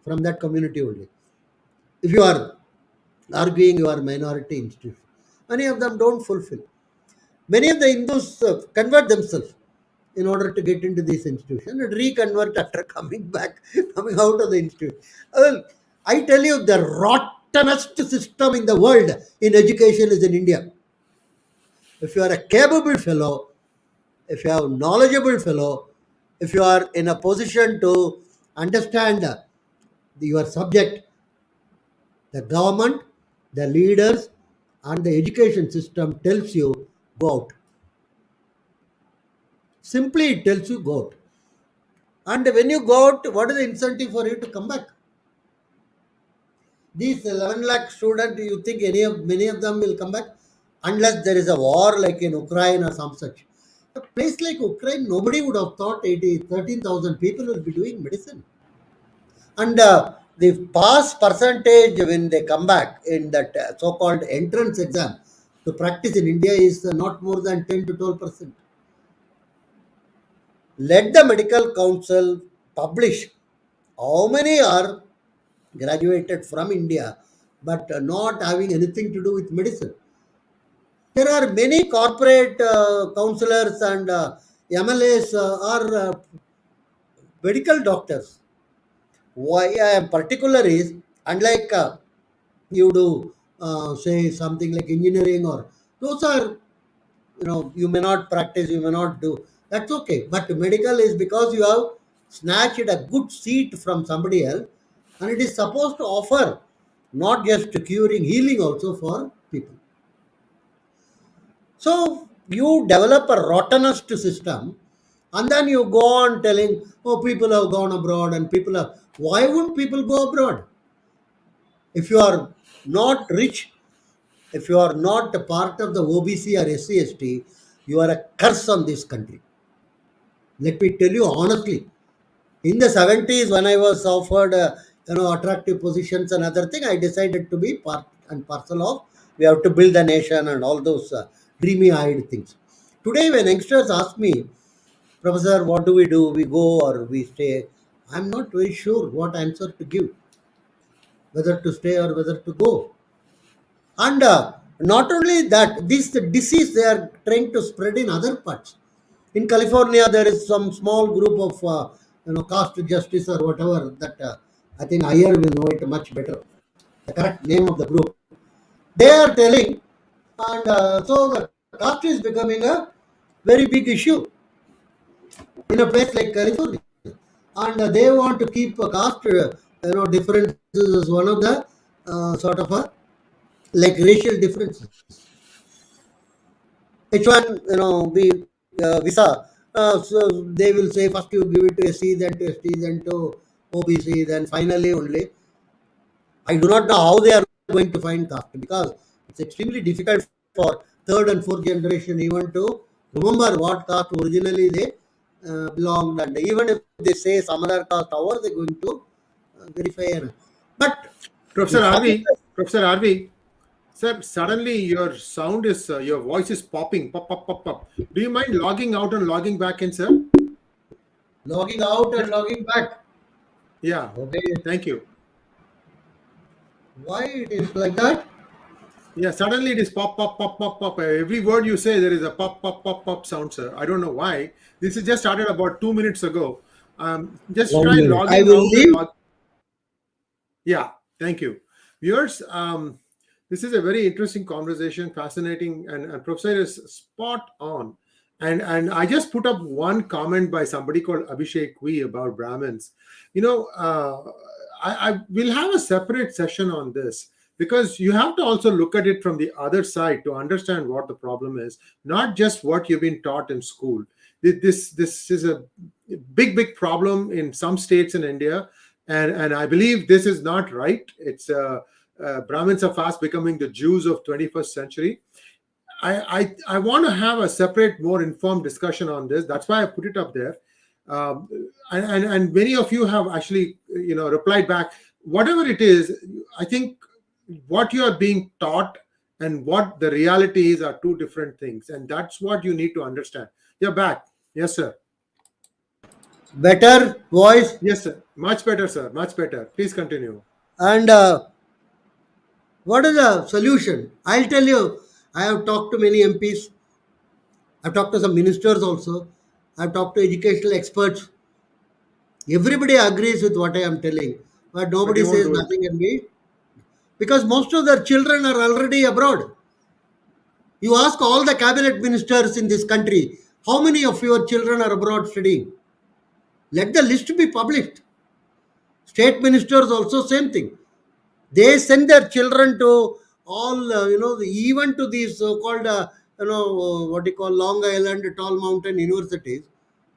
from that community only. If you are arguing you are minority institution, many of them don't fulfill. Many of the Hindus convert themselves in order to get into this institution and reconvert after coming back, coming out of the institution. Well, I tell you, the rottenest system in the world in education is in India. If you are a capable fellow, if you are a knowledgeable fellow, if you are in a position to understand your subject, the government, the leaders, and the education system tells you go out. Simply it tells you go out. And when you go out, what is the incentive for you to come back? These 11 lakh students, do you think many of them will come back? Unless there is a war like in Ukraine or some such. A place like Ukraine, nobody would have thought 13,000 people will be doing medicine. And the pass percentage when they come back in that so-called entrance exam to practice in India is not more than 10 to 12%. Let the medical council publish how many are graduated from India but not having anything to do with medicine. There are many corporate counselors and MLAs are medical doctors. Why I am particular is, unlike you do say something like engineering, or those are, you may not practice, you may not do, that's okay. But medical is because you have snatched a good seat from somebody else, and it is supposed to offer not just curing, healing also for people. So you develop a rottenest system, and then you go on telling, oh, people have gone abroad and people have. Why wouldn't people go abroad? If you are not rich, if you are not a part of the OBC or SC/ST, you are a curse on this country. Let me tell you honestly. In the 70s, when I was offered attractive positions and other thing, I decided to be part and parcel of, we have to build a nation and all those dreamy-eyed things. Today, when youngsters ask me, Professor, what do? We go or we stay? I'm not very sure what answer to give, whether to stay or whether to go. And Not only that, this disease they are trying to spread in other parts. In California, there is some small group of caste justice or whatever that I think Iyer will know it much better. The correct name of the group. They are telling, and so the caste is becoming a very big issue in a place like California, and they want to keep a caste, differences as one of the sort of a like racial differences. H1, be visa. So they will say first you give it to SC, then to ST, then to OBC, then finally only. I do not know how they are going to find caste because it's extremely difficult for third and fourth generation even to remember what caste originally they belonged, and even if they say some other caste, how are they going to verify? But Professor if some Arvi, Professor Arvi, sir, suddenly your sound is, your voice is popping, pop, pop, pop, pop. Do you mind logging out and logging back in, sir? logging out and Just, logging back, yeah, okay, thank you. why it is like that? Yeah, suddenly it is pop, pop, pop, pop, pop. Every word you say, there is a pop, pop, pop, pop sound, sir. I don't know why. This is just started about 2 minutes ago. Just One try minute. I logging will out and leave. log. Yeah, thank you. Viewers, this is a very interesting conversation, fascinating, and Professor is spot on. And I just put up one comment by somebody called Abhishek about Brahmins. You know, I will have a separate session on this because you have to also look at it from the other side to understand what the problem is, not just what you've been taught in school. This is a big problem in some states in India, and I believe this is not right. It's Brahmins are fast becoming the Jews of 21st century. I want to have a separate, more informed discussion on this. That's why I put it up there. Um, and many of you have actually, replied back. Whatever it is, I think what you are being taught and what the reality is are two different things, and that's what you need to understand. You're back. Yes, sir. Better voice. Yes, sir. Much better, sir. Much better. Please continue. And what is the solution? I'll tell you. I have talked to many MPs. I've talked to some ministers also. I've talked to educational experts. Everybody agrees with what I am telling, but But they nobody won't says do it. nothing can be because most of their children are already abroad. You ask all the cabinet ministers in this country, how many of your children are abroad studying? Let the list be published. State ministers also same thing. They send their children to all, even to these so-called, what you call Long Island, tall mountain universities,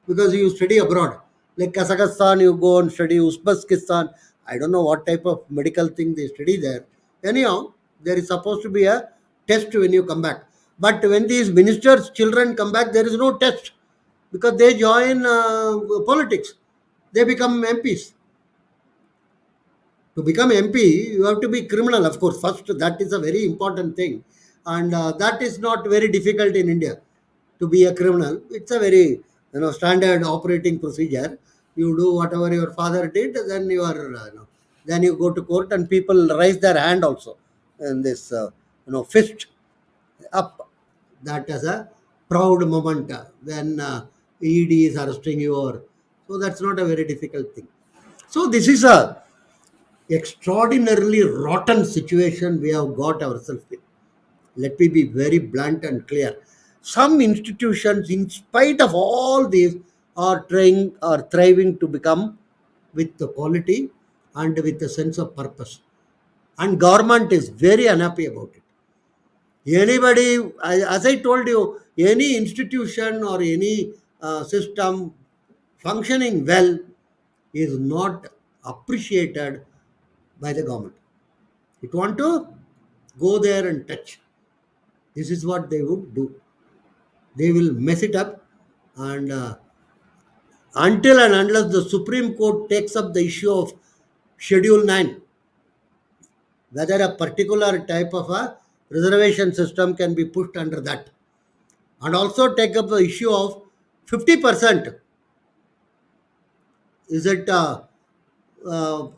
because you study abroad. Like Kazakhstan, you go and study Uzbekistan. I don't know what type of medical thing they study there. Anyhow, there is supposed to be a test when you come back. But when these ministers' children come back, there is no test because they join politics. They become MPs. To become MP, you have to be criminal, of course. First, that is a very important thing, and that is not very difficult in India. To be a criminal, it's a very standard operating procedure. You do whatever your father did, then you are, then you go to court, and people raise their hand also, and this fist up. That is a proud moment when ED is arresting you, or so that's not a very difficult thing. So this is a extraordinarily rotten situation we have got ourselves in. Let me be very blunt and clear. Some institutions, in spite of all these, are trying or thriving to become with the quality and with a sense of purpose. And government is very unhappy about it. Anybody, as I told you, any institution or any system functioning well is not appreciated by the government. It want to go there and touch. This is what they would do. They will mess it up, and until and unless the Supreme Court takes up the issue of Schedule 9, whether a particular type of a reservation system can be pushed under that, and also take up the issue of 50%, is it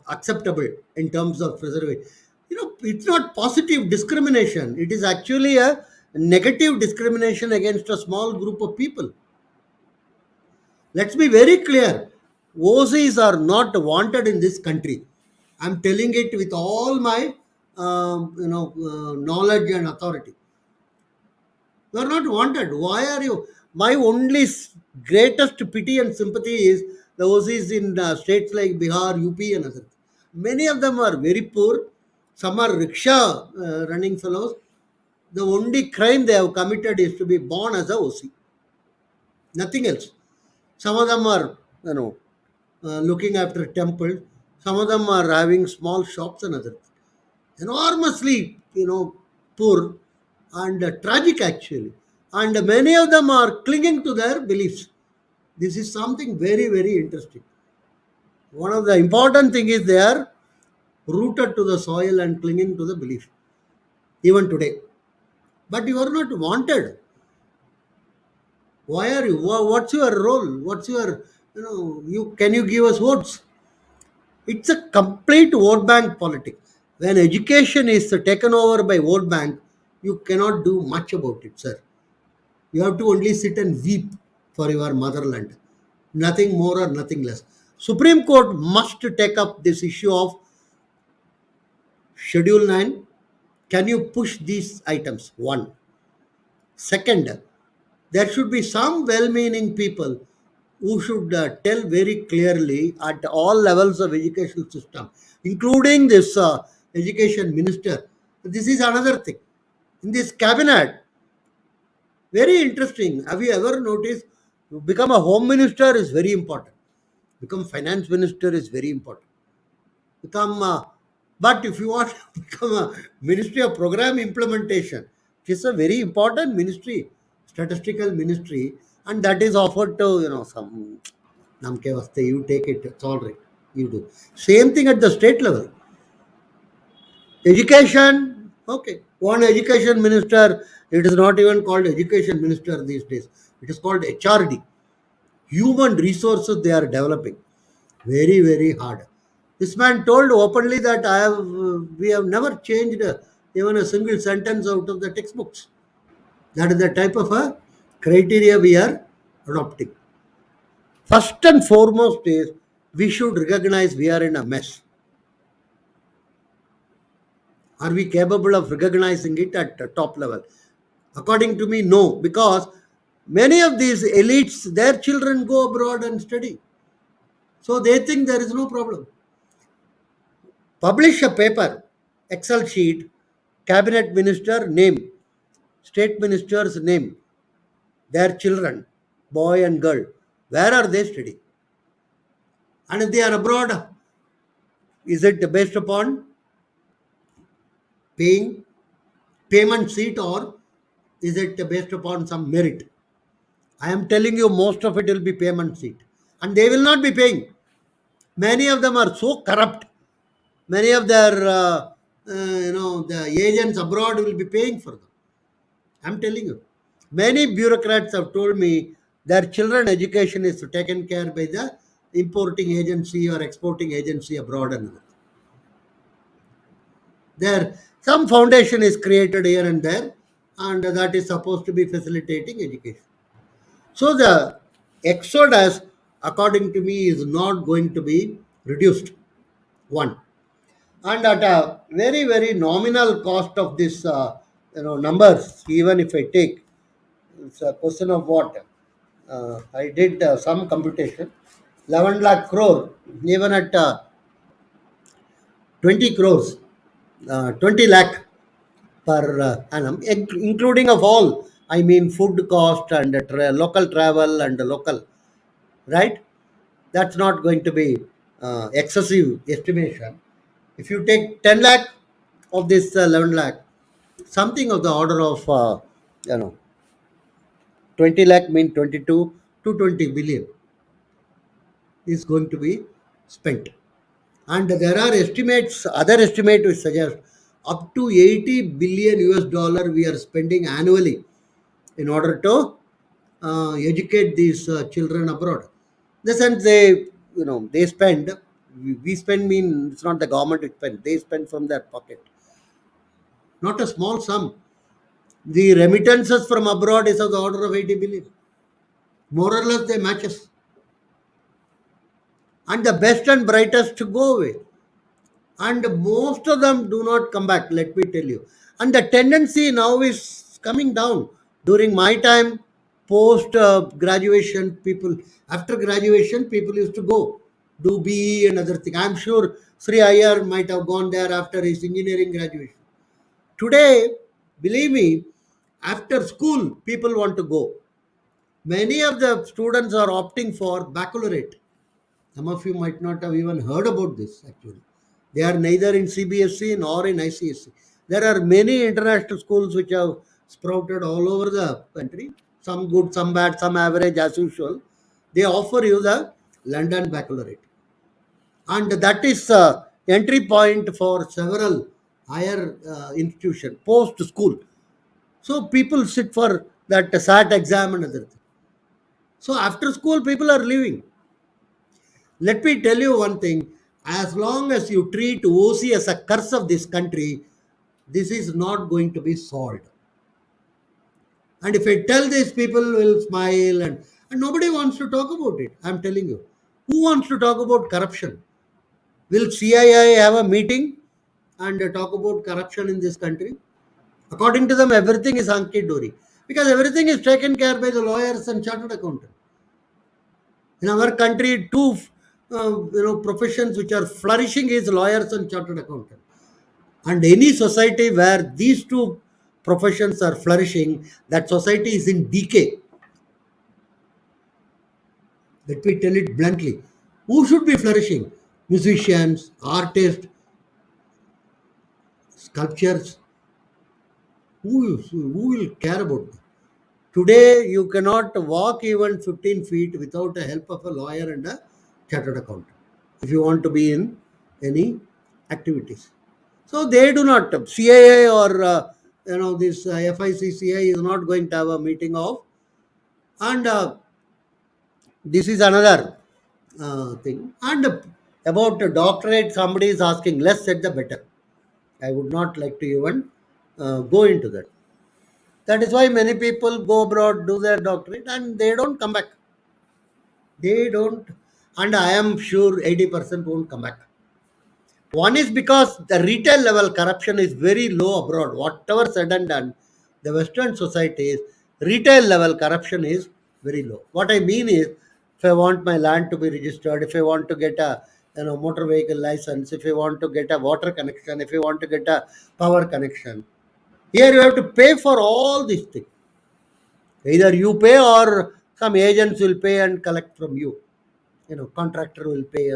acceptable in terms of reservation? It's not positive discrimination. It is actually a negative discrimination against a small group of people. Let's be very clear. OCs are not wanted in this country. I'm telling it with all my knowledge and authority. You are not wanted. Why are you? My only greatest pity and sympathy is the OCs in states like Bihar, UP, and others. Many of them are very poor. Some are rickshaw running fellows. The only crime they have committed is to be born as a OC. Nothing else. Some of them are, looking after temples. Some of them are having small shops and others. Enormously, poor and tragic actually. And many of them are clinging to their beliefs. This is something very, very interesting. One of the important thing is they are rooted to the soil and clinging to the belief, even today. But you are not wanted. Why are you? What's your role? What's your, you can you give us votes? It's a complete vote bank politics. When education is taken over by vote bank, you cannot do much about it, sir. You have to only sit and weep for your motherland. Nothing more or nothing less. Supreme Court must take up this issue of Schedule 9. Can you push these items? One. Second, there should be some well-meaning people who should tell very clearly at all levels of education system, including this education minister. This is another thing. In this cabinet, very interesting. Have you ever noticed? To become a home minister is very important. Become finance minister is very important. Become, but if you want to become a ministry of program implementation, it is a very important ministry, statistical ministry, and that is offered to some namke vaste. You take it. It's all right. You do same thing at the state level. Education, okay. One education minister. It is not even called education minister these days. It is called HRD. Human resources they are developing. Very, very hard. This man told openly that we have never changed even a single sentence out of the textbooks. That is the type of a criteria we are adopting. First and foremost is we should recognize we are in a mess. Are we capable of recognizing it at the top level? According to me, no, because many of these elites, their children go abroad and study. So they think there is no problem. Publish a paper, Excel sheet, cabinet minister name, state minister's name, their children, boy and girl. Where are they studying? And if they are abroad, is it based upon paying payment seat or is it based upon some merit? I am telling you, most of it will be payment seat, and they will not be paying. Many of them are so corrupt. Many of their, the agents abroad will be paying for them. I'm telling you. Many bureaucrats have told me their children education is taken care by the importing agency or exporting agency abroad and all. There, some foundation is created here and there, and that is supposed to be facilitating education. So the exodus, according to me, is not going to be reduced. One, and at a very, very nominal cost of this, numbers. Even if I take, it's a question of what I did some computation. 11 lakh crore, even at 20 crores, 20 lakh per annum, including of all, I mean food cost and local travel and local, right? That's not going to be excessive estimation. If you take 10 lakh of this 11 lakh, something of the order of, you know, 20 lakh mean 22 to 20 billion is going to be spent. And there are estimates, other estimates which suggest up to 80 billion US dollar we are spending annually in order to educate these children abroad. In the sense they spend, we spend mean it's not the government it spend, they spend from their pocket. not a small sum. The remittances from abroad is of the order of 80 billion. More or less, they matches. And the best and brightest to go away. And most of them do not come back, let me tell you. And the tendency now is coming down. During my time, post graduation, people, after graduation, people used to go do BE and other thing. I'm sure Sri Iyer might have gone there after his engineering graduation. Today, believe me, after school, people want to go. Many of the students are opting for baccalaureate. Some of you might not have even heard about this actually. They are neither in CBSE nor in ICSE. There are many international schools which have sprouted all over the country. Some good, some bad, some average as usual. They offer you the London baccalaureate. And that is entry point for several higher institution, post school. So people sit for that SAT exam and other thing. So after school, people are leaving. Let me tell you one thing. As long as you treat OC as a curse of this country, this is not going to be solved. And if I tell this, people will smile and nobody wants to talk about it. I'm telling you. Who wants to talk about corruption? Will CII have a meeting and talk about corruption in this country? According to them, everything is hunky dory because everything is taken care by the lawyers and chartered accountants. In our country, two professions which are flourishing is lawyers and chartered accountants. And any society where these two professions are flourishing, that society is in decay. Let me tell it bluntly. Who should be flourishing? Musicians, artists, sculptors. Who will care about them? Today, you cannot walk even 15 feet without the help of a lawyer and a chartered accountant if you want to be in any activities. So they do not. CII or this FICCI is not going to have a meeting of. And this is another thing. And about the doctorate, somebody is asking, less said the better. I would not like to even go into that. That is why many people go abroad, do their doctorate, and they don't come back. They don't. And I am sure 80% won't come back. One is because the retail level corruption is very low abroad. Whatever said and done, the Western societies, retail level corruption is very low. What I mean is, if I want my land to be registered, if I want to get a motor vehicle license, if I want to get a water connection, if I want to get a power connection, here you have to pay for all these things. Either you pay or some agents will pay and collect from you. Contractor will pay.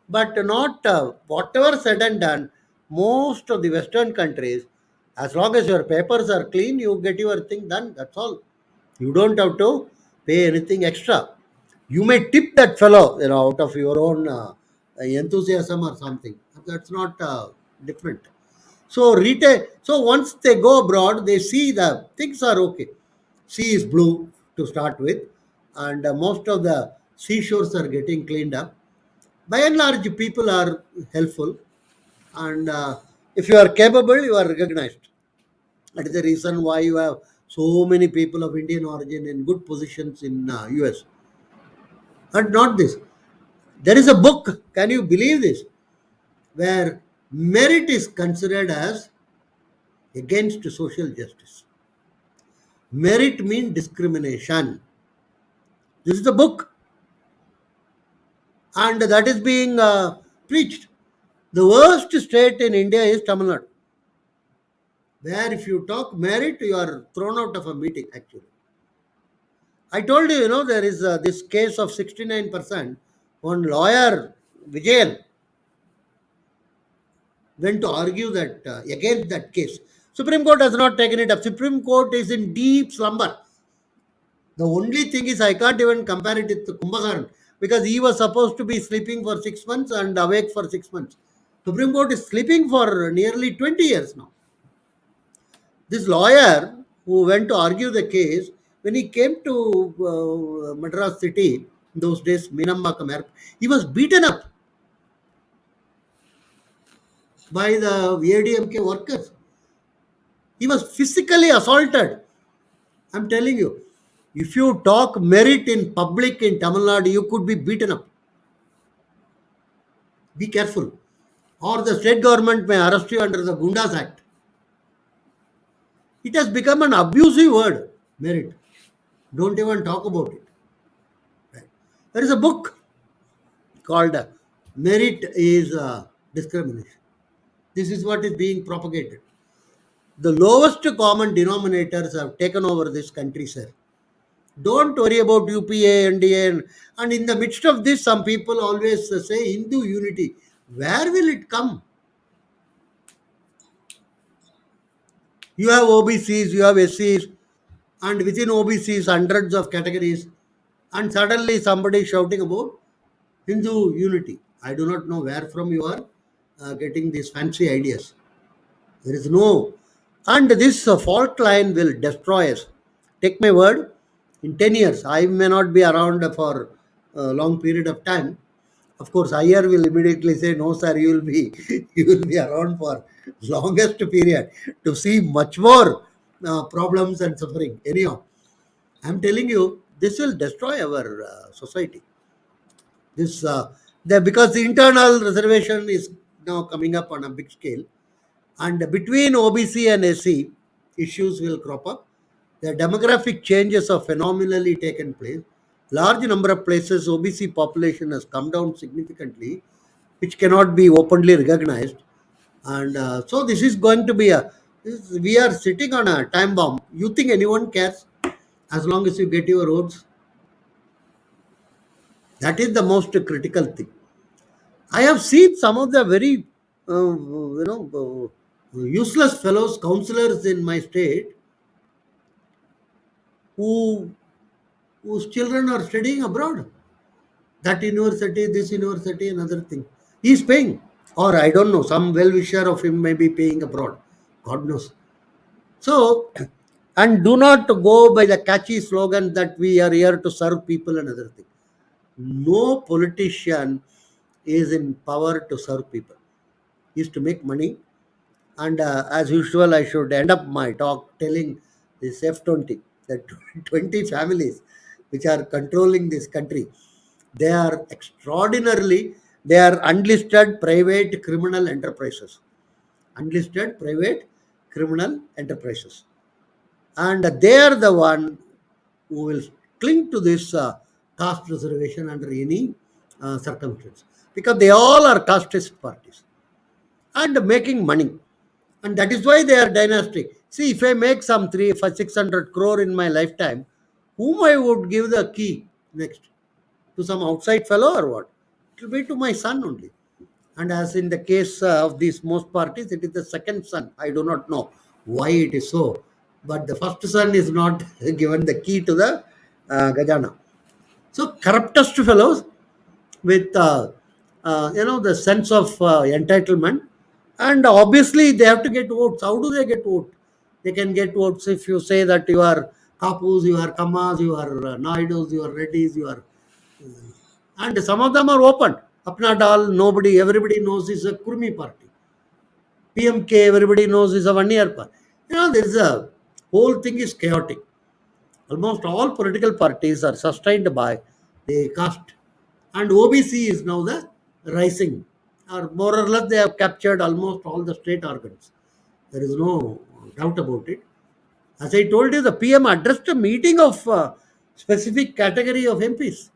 But not whatever said and done, most of the Western countries, as long as your papers are clean, you get your thing done. That's all. You don't have to pay anything extra. You may tip that fellow, out of your own enthusiasm or something. That's not different. So retail. So once they go abroad, they see the things are okay. Sea is blue to start with, and most of the seashores are getting cleaned up. By and large, people are helpful, and if you are capable, you are recognized. That is the reason why you have so many people of Indian origin in good positions in US. And not this. There is a book. Can you believe this? Where merit is considered as against social justice. Merit means discrimination. This is the book, and that is being preached. The worst state in India is Tamil Nadu, where if you talk merit, you are thrown out of a meeting actually. I told you, there is this case of 69%. One lawyer, Vijayan, went to argue that against that case. Supreme Court has not taken it up. Supreme Court is in deep slumber. The only thing is I can't even compare it with Kumbhakarn because he was supposed to be sleeping for 6 months and awake for 6 months. Supreme Court is sleeping for nearly 20 years now. This lawyer who went to argue the case, when he came to Madras city, in those days, Minambakam Airport, he was beaten up by the ADMK workers. He was physically assaulted. I'm telling you, if you talk merit in public in Tamil Nadu, you could be beaten up. Be careful. Or the state government may arrest you under the Gundas Act. It has become an abusive word, merit. Don't even talk about it. Right. There is a book called Merit is Discrimination. This is what is being propagated. The lowest common denominators have taken over this country, sir. Don't worry about UPA, NDA, and in the midst of this, some people always say Hindu unity. Where will it come? You have OBCs, you have SCs, and within OBCs, hundreds of categories, and suddenly somebody is shouting about Hindu unity. I do not know where from you are getting these fancy ideas. There is no, and this fault line will destroy us. Take my word, in 10 years, I may not be around for a long period of time. Of course, IR will immediately say, no, sir, you will be you will be around for longest period to see much more problems and suffering. Anyhow, I'm telling you, this will destroy our society. This because the internal reservation is now coming up on a big scale, and between OBC and SC, issues will crop up. The demographic changes have phenomenally taken place. Large number of places OBC population has come down significantly, which cannot be openly recognized. And so this is going to be we are sitting on a time bomb. You think anyone cares as long as you get your votes? That is the most critical thing. I have seen some of the very, useless fellows, councillors in my state, who whose children are studying abroad. That university, this university, another thing. He is paying, or I don't know, some well-wisher of him may be paying abroad. God knows. So, and do not go by the catchy slogan that we are here to serve people and other thing. No politician is in power to serve people. He is to make money. And as usual, I should end up my talk telling this F20, that 20 families which are controlling this country, they are they are unlisted private criminal enterprises. Unlisted private criminal enterprises. And they are the one who will cling to this caste reservation under any circumstance. Because they all are casteist parties and making money. And that is why they are dynastic. See, if I make some 600 crore in my lifetime, whom I would give the key next? To some outside fellow or what? It will be to my son only. And as in the case of these most parties, it is the second son. I do not know why it is so. But the first son is not given the key to the Gajana. So corruptest fellows with the sense of entitlement, and obviously they have to get votes. How do they get votes? They can get votes if you say that you are Kapus, you are Kamas, you are Naidus, you are Reddys, you are, and some of them are open. Apna Dal, everybody knows is a Kurmi party. PMK, everybody knows is a 1 year party. There is a whole thing is chaotic. Almost all political parties are sustained by the caste, and OBC is now the rising, or more or less they have captured almost all the state organs. There is no doubt about it. As I told you, the PM addressed a meeting of specific category of MPs.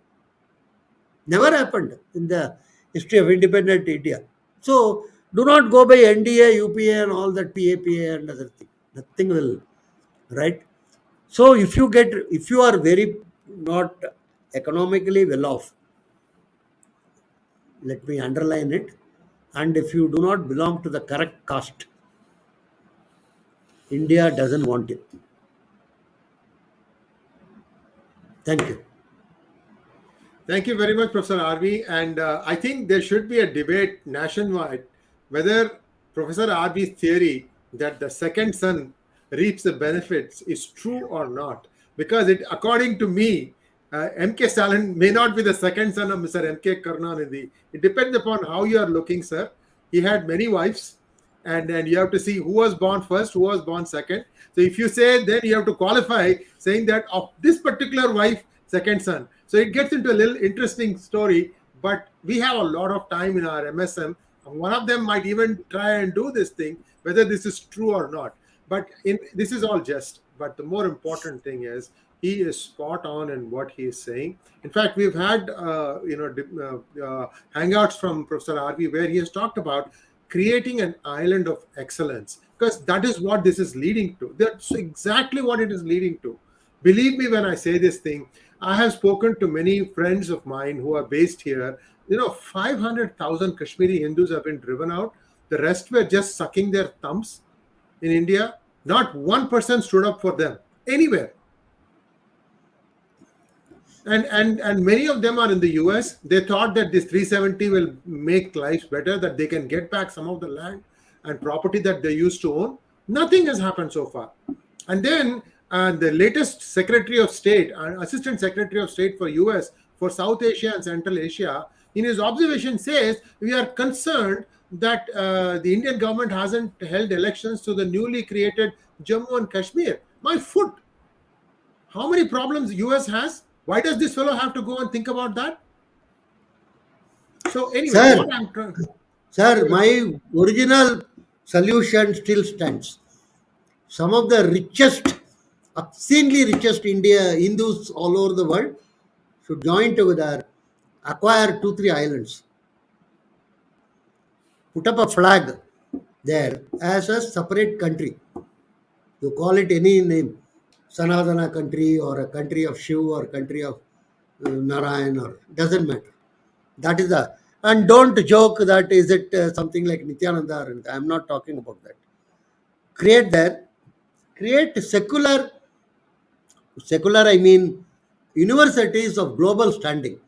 Never happened in the history of independent India. So do not go by NDA, UPA, and all that PAPA and other things. Nothing will, right? So if you are very not economically well off, let me underline it, and if you do not belong to the correct caste, India doesn't want it. Thank you. Thank you very much, Professor RV. And I think there should be a debate nationwide whether Professor RV's theory that the second son reaps the benefits is true or not. Because according to me, M.K. Stalin may not be the second son of Mr. M.K. Karnanidhi. It depends upon how you are looking, sir. He had many wives. and you have to see who was born first, who was born second. So if you say, then you have to qualify saying that of this particular wife, second son. So it gets into a little interesting story, but we have a lot of time in our MSM. One of them might even try and do this thing, whether this is true or not. But this is all jest. But the more important thing is he is spot on in what he is saying. In fact, we've had hangouts from Professor R.V. where he has talked about creating an island of excellence, because that is what this is leading to. That's exactly what it is leading to. Believe me when I say this thing. I have spoken to many friends of mine who are based here. 500,000 Kashmiri Hindus have been driven out. The rest were just sucking their thumbs in India. Not one person stood up for them anywhere. And many of them are in the US. They thought that this 370 will make lives better, that they can get back some of the land and property that they used to own. Nothing has happened so far. And then the latest Secretary of State, Assistant Secretary of State for US for South Asia and Central Asia, in his observation says, we are concerned that the Indian government hasn't held elections to the newly created Jammu and Kashmir. My foot. How many problems US has? Why does this fellow have to go and think about that? So anyway, Sir, what I'm trying... Sir, my original solution still stands. Some of the richest, obscenely richest Hindus all over the world should join together, acquire 2-3 islands, put up a flag there as a separate country. You call it any name, Sanatana country or a country of Shiv or country of Narayan, or doesn't matter. That is the, and don't joke that is it something like Nityananda. I'm not talking about that. Create secular I mean universities of global standing,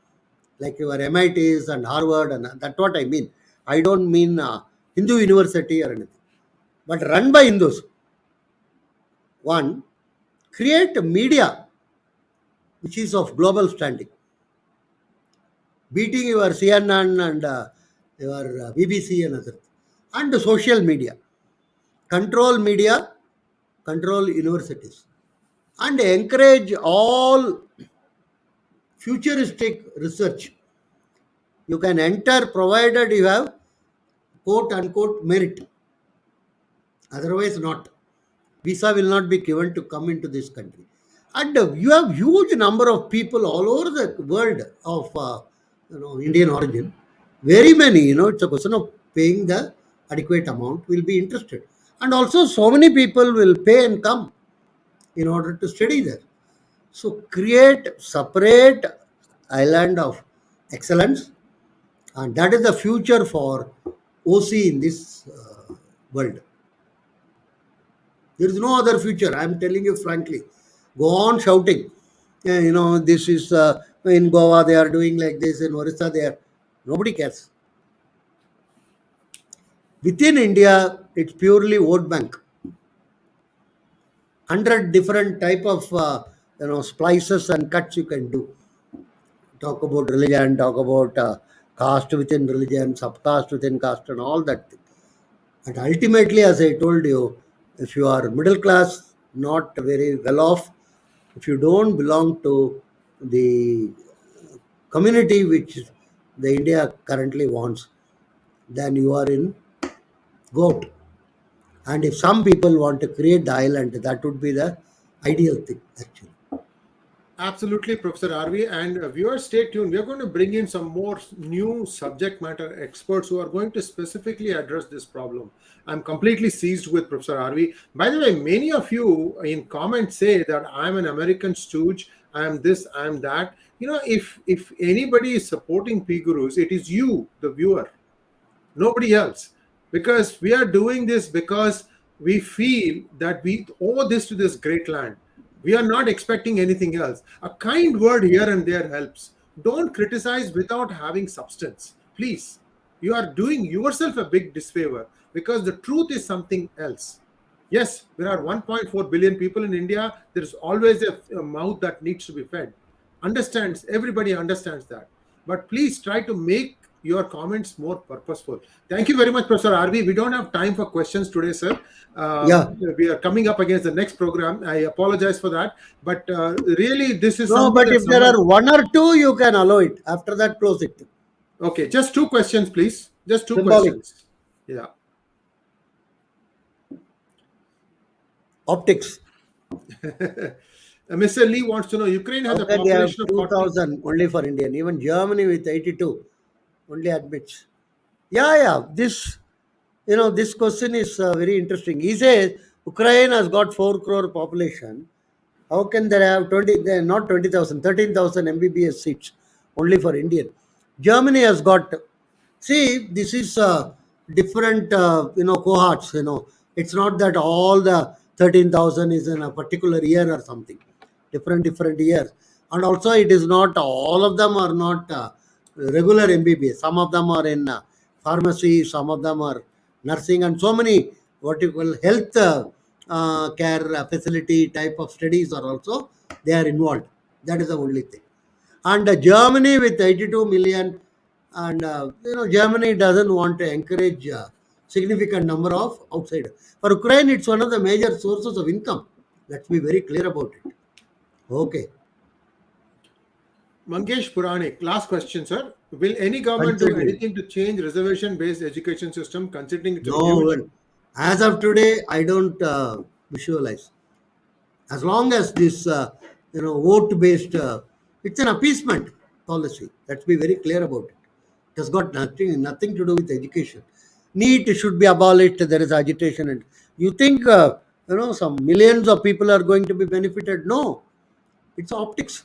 like your MITs and Harvard, and that's what I mean. I don't mean Hindu university or anything, but run by Hindus. One, create a media which is of global standing, beating your CNN and your BBC and other, and the social media. Media, control universities, and encourage all futuristic research. You can enter provided you have quote unquote merit. Otherwise, not. Visa will not be given to come into this country. And you have huge number of people all over the world of Indian origin. Very many, it's a question of paying the adequate amount, will be interested. And also so many people will pay and come in order to study there. So create separate island of excellence, and that is the future for OC in this world. There is no other future. I am telling you frankly. Go on shouting. This is in Goa they are doing like this, in Orissa they are. Nobody cares. Within India, it's purely vote bank. 100 different type of splices and cuts you can do. Talk about religion, talk about caste within religion, subcaste within caste, and all that thing. And ultimately, as I told you, if you are middle class, not very well off, if you don't belong to the community which the India currently wants, then you are in Govt. And if some people want to create the island, that would be the ideal thing, actually. Absolutely, Professor RV. And viewers, stay tuned. We are going to bring in some more new subject matter experts who are going to specifically address this problem. I'm completely seized with Professor RV. By the way, many of you in comments say that I'm an American stooge, I'm this, I'm that. If anybody is supporting PGurus, it is you, the viewer, nobody else. Because we are doing this because we feel that we owe this to this great land. We are not expecting anything else. A kind word here and there helps. Don't criticize without having substance. Please. You are doing yourself a big disfavor, because the truth is something else. Yes, there are 1.4 billion people in India. There is always a mouth that needs to be fed. Everybody understands that. But please try to make your comments more purposeful. Thank you very much, Professor RV. We don't have time for questions today, sir. Yeah. We are coming up against the next program. I apologize for that. But really, this is No, something but that if there are one or two, you can allow it. After that, close it. Okay, just 2 questions, please. Just 2 Symbolic. questions. Yeah. Optics. Mr. Lee wants to know, Ukraine has How a can they have population of 40. 2,000 only for Indian? Even Germany with 82 only admits. Yeah. This question is very interesting. He says Ukraine has got 4 crore population. How can they have 20? They are not 20,000, 13,000 MBBS seats only for Indian. Germany has got. See, this is different, cohorts. It's not that all the 13,000 is in a particular year or something. Different years, and also it is not all of them are not regular MBBS. Some of them are in pharmacy, some of them are nursing, and so many what you call health care facility type of studies are also they are involved. That is the only thing. And Germany with 82 million, and Germany doesn't want to encourage significant number of outside. For Ukraine, it's one of the major sources of income. Let's be very clear about it. Okay. Mangesh Puranik, last question, sir. Will any government do Considering. anything to change reservation-based education system, considering it's a No, huge? well, as of today, I don't visualize. As long as this, vote-based, it's an appeasement policy. Let's be very clear about it. It has got nothing to do with education. NEET should be abolished. There is agitation, and you think some millions of people are going to be benefited? No, it's optics.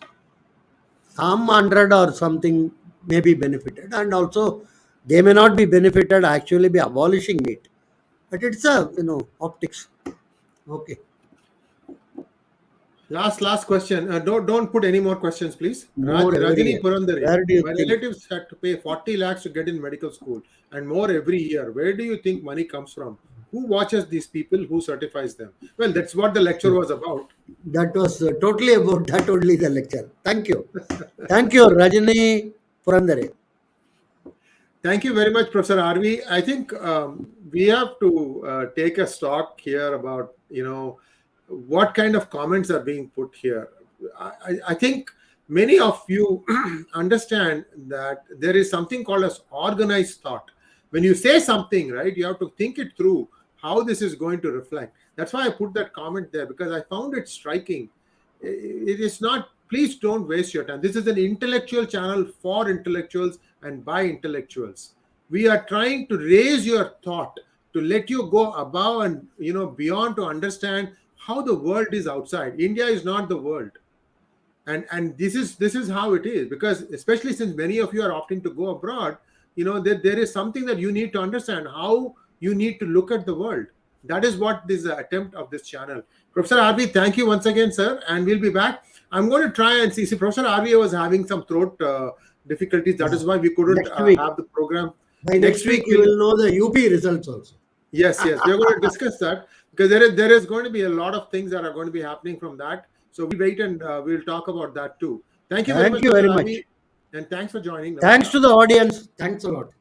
Some 100 or something may be benefited, and also they may not be benefited. Actually, be abolishing it, but it's a optics. Okay. Last question. Don't put any more questions, please. More every Rajani year. Purandare. Where do you My think? relatives had to pay 40 lakhs to get in medical school and more every year. Where do you think money comes from? Who watches these people? Who certifies them? Well, that's what the lecture was about. That was totally about that only the lecture. Thank you. Thank you, Rajani Purandare. Thank you very much, Professor RV. I think we have to take a stock here about, what kind of comments are being put here. I think many of you understand that there is something called as organized thought. When you say something, right, you have to think it through how this is going to reflect. That's why I put that comment there, because I found it striking. It is not, please don't waste your time. This is an intellectual channel for intellectuals and by intellectuals. We are trying to raise your thought, to let you go above and beyond, to understand how the world is outside. India is not the world. And this is how it is, because especially since many of you are opting to go abroad, there is something that you need to understand, how you need to look at the world. That is what this attempt of this channel. Professor RV, thank you once again, sir, and we'll be back. I'm going to try and see. Professor RV was having some throat difficulties. That is why we couldn't have the program. By next week, you will know the UP results also. Yes, we're going to discuss that, because there is going to be a lot of things that are going to be happening from that. So we wait and we'll talk about that too. Thank you very much. Thank you very much. And thanks for joining. Thanks to the audience. Thanks a lot.